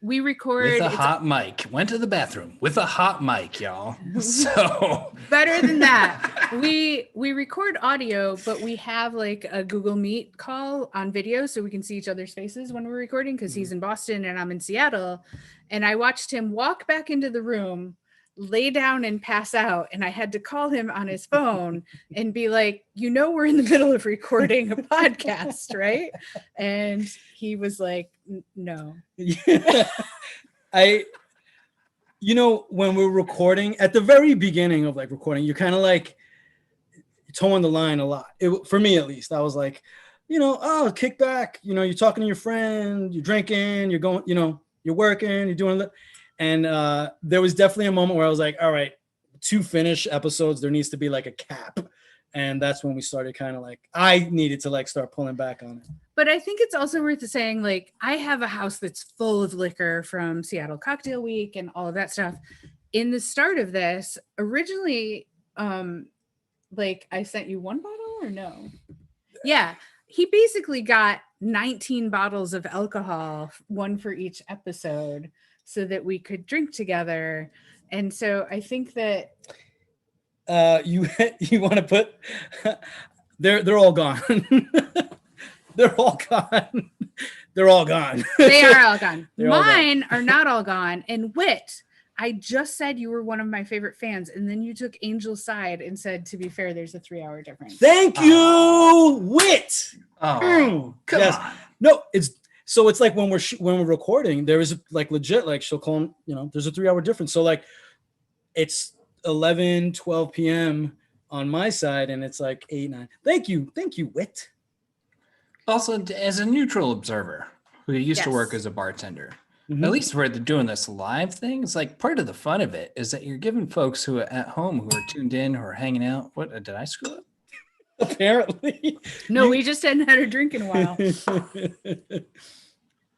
we record With a hot mic. Went to the bathroom with a hot mic, y'all. So better than that. We record audio, but we have like a Google Meet call on video so we can see each other's faces when we're recording, because he's in Boston and I'm in Seattle. And I watched him walk back into the room, lay down and pass out, and I had to call him on his phone and be like, we're in the middle of recording a podcast, right? And he was like, no. Yeah. when we're recording, at the very beginning of like recording, you're kind of like towing the line a lot. For me, at least, I was like, oh, kick back. You're talking to your friend, you're drinking, you're going, you're working, you're doing it. And there was definitely a moment where I was like, all right, to finish episodes, there needs to be like a cap. And that's when we started kind of like, I needed to like start pulling back on it. But I think it's also worth saying, like, I have a house that's full of liquor from Seattle Cocktail Week and all of that stuff. In the start of this, originally, like, I sent you one bottle or no? Yeah. He basically got 19 bottles of alcohol, one for each episode, so that we could drink together. And so I think that you want to put they're all gone. They're all gone. They're all gone. They are all gone. Mine are not all gone. And Whit, I just said you were one of my favorite fans, and then you took Angel's side and said, to be fair, there's a 3-hour difference. Thank you, Whit. Oh, come on. No, it's like when we're recording, there is like legit, like she'll call him, there's a 3-hour difference. So like it's 11, 12 p.m. on my side, and it's like 8, 9. Thank you, Whit. Also, as a neutral observer who used to work Yes. as a bartender, Mhm. at least we're doing this live thing. It's like part of the fun of it is that you're giving folks who are at home, who are tuned in, who are hanging out. What did I screw up? Apparently. No, we just hadn't had a drink in a while.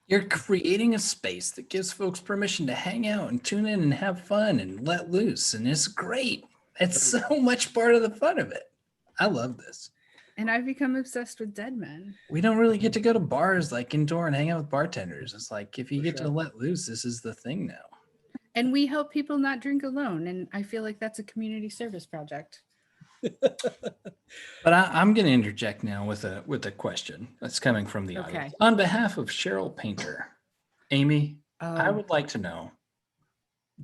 You're creating a space that gives folks permission to hang out and tune in and have fun and let loose. And it's great. It's so much part of the fun of it. I love this. And I've become obsessed with dead men. We don't really get to go to bars like indoor and hang out with bartenders. It's like if you For get sure. to let loose, this is the thing now. And we help people not drink alone. And I feel like that's a community service project. But I'm going to interject now with a question that's coming from the audience. Okay. On behalf of Cheryl Painter, Amy, I would like to know,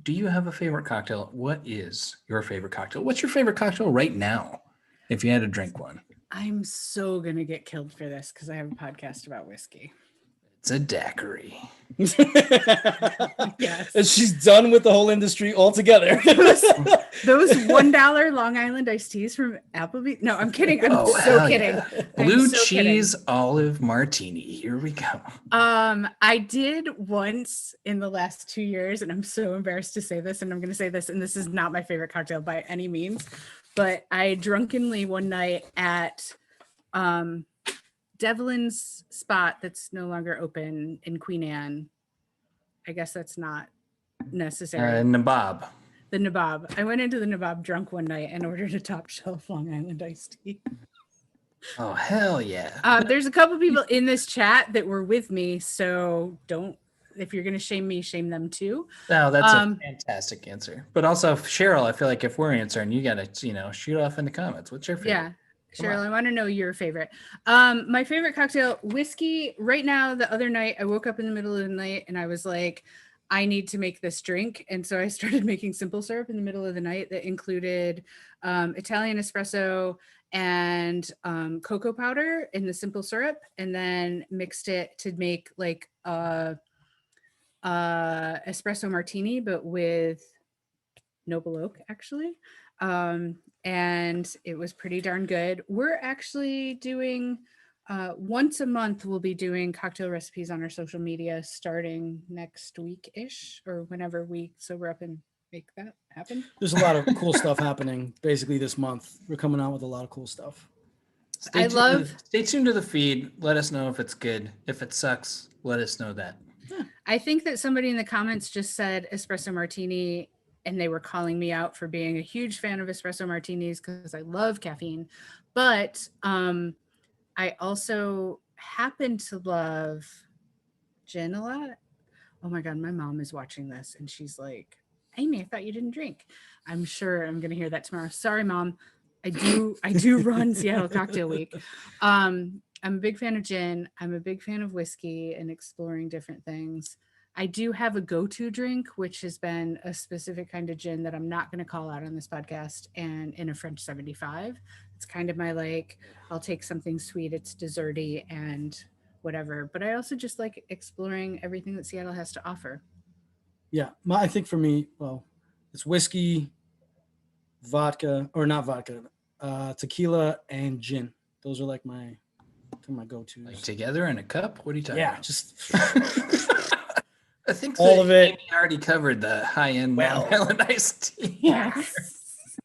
do you have a favorite cocktail? What is your favorite cocktail? What's your favorite cocktail right now, if you had to drink one? I'm so going to get killed for this because I have a podcast about whiskey. It's a daiquiri. Yes. And she's done with the whole industry altogether. Those $1 Long Island iced teas from Applebee. No, I'm kidding. I'm so hell kidding. yeah. I'm Blue so kidding. cheese olive martini. Here we go. I did once in the last 2 years, and I'm so embarrassed to say this, and I'm going to say this, and this is not my favorite cocktail by any means, but I drunkenly one night at Devlin's spot that's no longer open in Queen Anne. I guess that's not necessary. Nabob. The Nabob. I went into the Nabob drunk one night and ordered a top shelf Long Island iced tea. Oh, hell yeah. There's a couple people in this chat that were with me, so don't, if you're going to shame me, shame them too. No, that's a fantastic answer. But also, Cheryl, I feel like if we're answering, you got to, shoot off in the comments. What's your favorite? Yeah. Come Cheryl, on. I want to know your favorite. My favorite cocktail, whiskey. Right now, the other night, I woke up in the middle of the night and I was like, I need to make this drink. And so I started making simple syrup in the middle of the night that included Italian espresso and cocoa powder in the simple syrup, and then mixed it to make like a espresso martini, but with noble oak, actually. And it was pretty darn good. We're actually doing once a month, we'll be doing cocktail recipes on our social media starting next week-ish, or whenever we sober up and make that happen. There's a lot of cool stuff happening basically this month. We're coming out with a lot of cool stuff. Stay tuned to the feed. Let us know if it's good. If it sucks, let us know that. I think that somebody in the comments just said espresso martini, and they were calling me out for being a huge fan of espresso martinis because I love caffeine. But I also happen to love gin a lot. Oh my God, my mom is watching this and she's like, Amy, I thought you didn't drink. I'm sure I'm going to hear that tomorrow. Sorry, Mom. I do run Seattle Cocktail Week. I'm a big fan of gin. I'm a big fan of whiskey and exploring different things. I do have a go-to drink, which has been a specific kind of gin that I'm not going to call out on this podcast, and in a French 75. It's kind of my like, I'll take something sweet, it's desserty and whatever. But I also just like exploring everything that Seattle has to offer. Yeah, I think for me, well, it's whiskey, vodka, or not vodka, tequila, and gin. Those are like my go-tos. Like together in a cup? What are you talking Yeah, about? just I think all of it. Amy already covered the high-end Well. Long Island iced tea. Yes.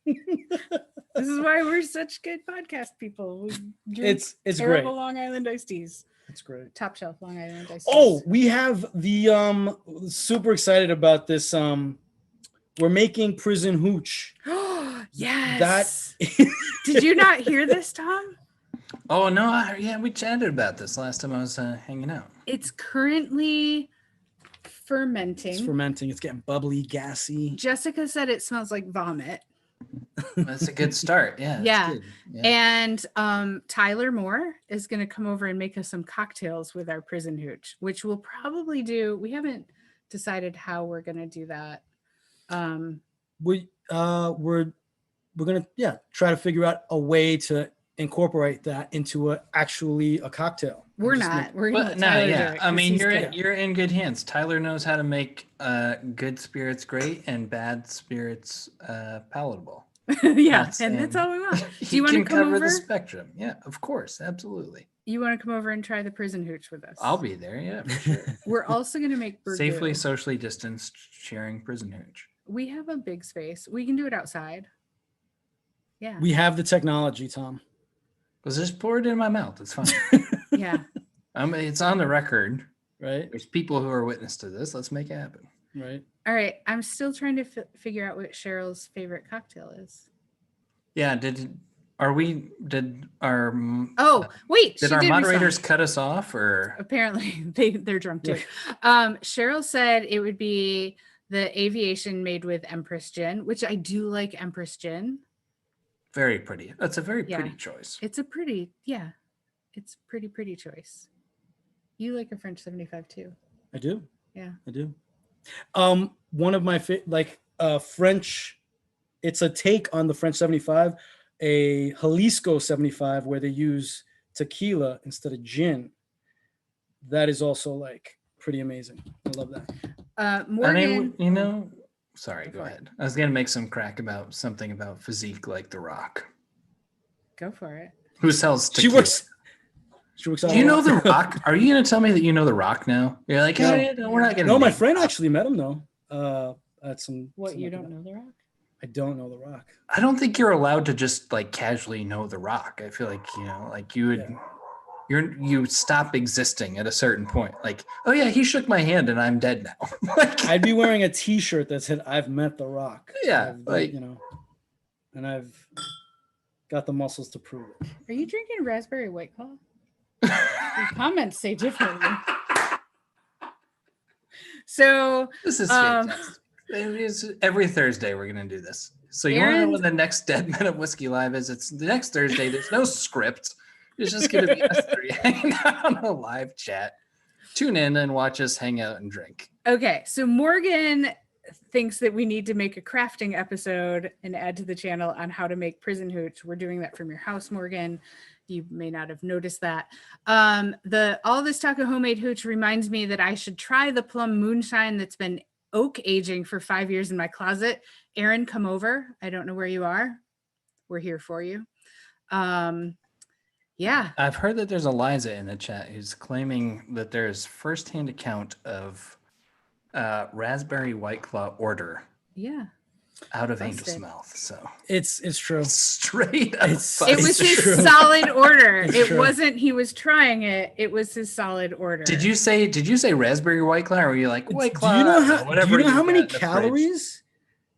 This is why we're such good podcast people. We drink it's terrible great. Long Island iced teas. It's great. Top shelf Long Island iced teas. Oh, we have the super excited about this. We're making prison hooch. Yes. That Did you not hear this, Tom? Oh, no. We chatted about this last time I was hanging out. It's currently fermenting. It's fermenting. It's getting bubbly, gassy. Jessica said it smells like vomit. That's a good start. Yeah. Yeah. Good. Yeah. And Tyler Moore is going to come over and make us some cocktails with our prison hooch, which we'll probably do. We haven't decided how we're going to do that. We're gonna try to figure out a way to incorporate that into a cocktail. We're Just not. make- We're going to let Tyler do it. 'cause he's good. you're in good hands. Tyler knows how to make good spirits great and bad spirits palatable. Yeah, That's- and that's all we want. He Do you want to can come cover over? the spectrum. Yeah, of course, absolutely. You want to come over and try the prison hooch with us? I'll be there. Yeah, for sure. We're also going to make burgoo. Safely, socially distanced, sharing prison hooch. We have a big space. We can do it outside. Yeah. We have the technology, Tom. Let's just pour it in my mouth. It's fine. Yeah. It's on the record. Right. There's people who are witness to this. Let's make it happen. Right. All right. I'm still trying to figure out what Cheryl's favorite cocktail is. Yeah. Did our Oh, wait. did She our did moderators respond. cut us off or? Apparently they're drunk too. Cheryl said it would be the aviation made with Empress gin, which I do like Empress gin. Very pretty. That's a very Yeah. pretty choice. It's pretty choice. You like a French 75 too. I do. Yeah. I do. One of my French. It's a take on the French 75, a Jalisco 75, where they use tequila instead of gin. That is also like pretty amazing. I love that. Morgan. Sorry, go ahead. I was gonna make some crack about something about physique like The Rock. Go for it. Who sells She tequila? works. Do you know The Rock? Are you gonna tell me that you know The Rock now? You're like, No. oh, yeah, no, we're not gonna. No, my name friend drop. actually met him though. At some. What, some you like don't that. know The Rock? I don't know The Rock. I don't think you're allowed to just like casually know The Rock. I feel like like you would. You stop existing at a certain point. Like, oh yeah, he shook my hand and I'm dead now. Like, I'd be wearing a T-shirt that said "I've met The Rock." Yeah, like- and I've got the muscles to prove it. Are you drinking raspberry White Claw? Your comments say differently. So this is Um, fantastic. Every Thursday we're gonna do this. So you want to know Aaron- when the next Dead Men of Whiskey Live is? It's the next Thursday. There's no script. It's just gonna be us three hanging out on a live chat. Tune in and watch us hang out and drink. Okay, so Morgan thinks that we need to make a crafting episode and add to the channel on how to make prison hooch. We're doing that from your house, Morgan. You may not have noticed that. All this talk of homemade hooch reminds me that I should try the plum moonshine that's been oak aging for 5 years in my closet. Aaron, come over. I don't know where you are. We're here for you. Yeah. I've heard that there's Eliza in the chat who's claiming that there's firsthand account of raspberry White Claw order Yeah. out of Busted. Angel's mouth. So It's true. straight up. It's- It was It's his true. solid order. It's It true. wasn't he was trying it. It was his solid order. Did you say raspberry White Claw, or were you like White Do Claw? you know or how? whatever Do you know how got many in the fridge? calories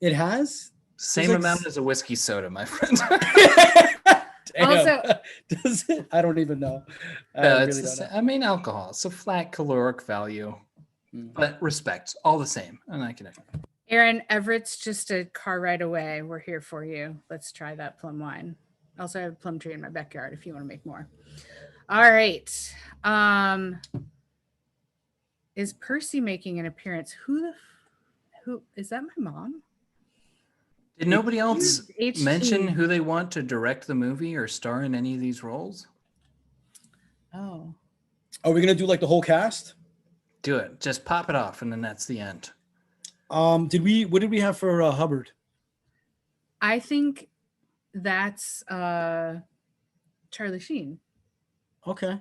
it has? Same It's like amount as a whiskey soda, my friend. Damn. Also- Does it? I don't even know. I really don't know. I mean, alcohol. It's a flat caloric value, Mm. but respect, all the same. And I can. Aaron, Everett's just a car ride away. We're here for you. Let's try that plum wine. Also, I have a plum tree in my backyard if you want to make more. All right. Is Percy making an appearance? Who is that? My mom? Did nobody else HT. mention who they want to direct the movie or star in any of these roles? Oh, Are we gonna do like the whole cast? Do it. Just pop it off, and then that's the end. What did we have for Hubbard? I think That's Charlie Sheen. Okay.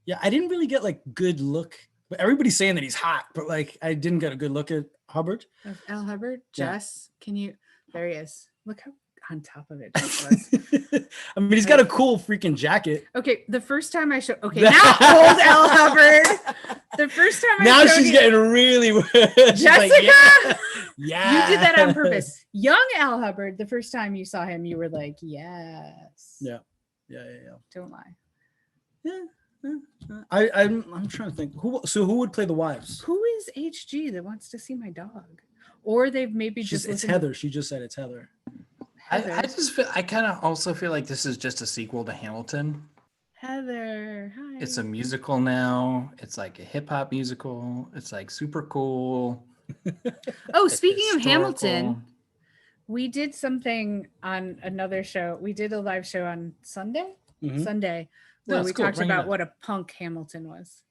Yeah, I didn't really get like good look, but everybody's saying that he's hot, but like I didn't get a good look at Hubbard. Of L. Hubbard. Yeah. Jess, can you? There he is. Look how on top of it Jess was. I mean, he's got a cool freaking jacket. Okay, the first time I showed. Okay, now old L. Hubbard. The first time I Now showed she's you, getting really She's Jessica. like, yeah. You did that on purpose. Young Al Hubbard. The first time you saw him, you were like, yes. Yeah. Don't lie. Yeah. I'm trying to think who would play the wives? Who is HG that wants to see my dog? Or they've maybe just It's Heather. She just said it's Heather. I kind of also feel like this is just a sequel to Hamilton. Heather, hi. It's a musical now. It's like a hip hop musical. It's like super cool. Oh, It's speaking of historical. Hamilton, we did something on another show. We did a live show on Sunday, Mhm. where That's we cool. talked Bring it about up. what a punk Hamilton was.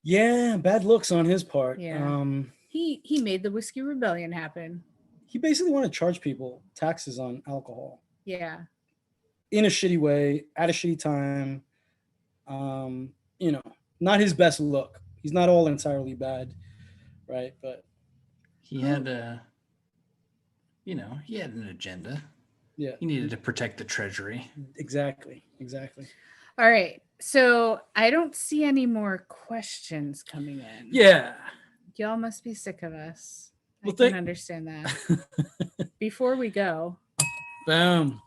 Yeah, bad looks on his part. Yeah. He made the Whiskey Rebellion happen. He basically wanted to charge people taxes on alcohol Yeah. in a shitty way at a shitty time. Not his best look. He's not all entirely bad, right? But He had he had an agenda. yeah, He needed to protect the treasury. exactly. All right. So I don't see any more questions coming in. Yeah. Y'all must be sick of us. Well, I can understand that. Before we go, Boom.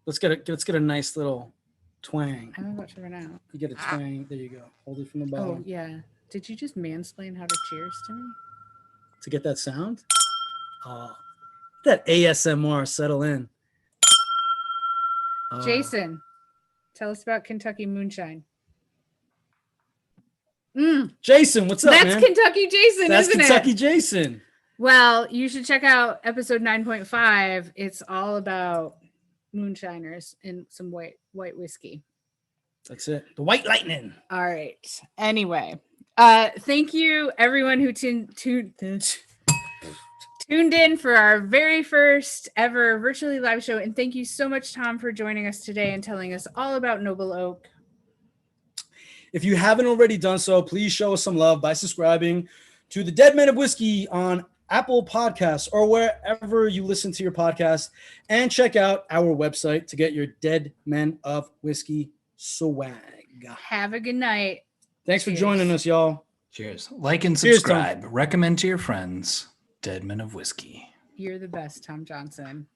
Let's get a nice little twang. I'm about to run out. You get a twang. There you go. Hold it from the bottom Oh, yeah. Did you just mansplain how to cheers to me? to get that sound. Oh, that ASMR settle in. Oh. Jason, tell us about Kentucky Moonshine. Jason, what's up, That's man? Kentucky Jason, That's isn't Kentucky it? Jason. Well, you should check out episode 9.5. It's all about moonshiners and some white whiskey. That's it. The White Lightning. All right. Anyway, thank you everyone who tuned in for our very first ever virtually live show. And thank you so much, Tom, for joining us today and telling us all about Noble Oak. If you haven't already done so, please show us some love by subscribing to the Dead Men of Whiskey on Apple Podcasts or wherever you listen to your podcast, and check out our website to get your Dead Men of Whiskey swag. Have a good night. Thanks for Cheers. joining us, y'all. Cheers. Like and Cheers, Tom. subscribe. Recommend to your friends. Dead Men of Whiskey. You're the best, Tom Johnson.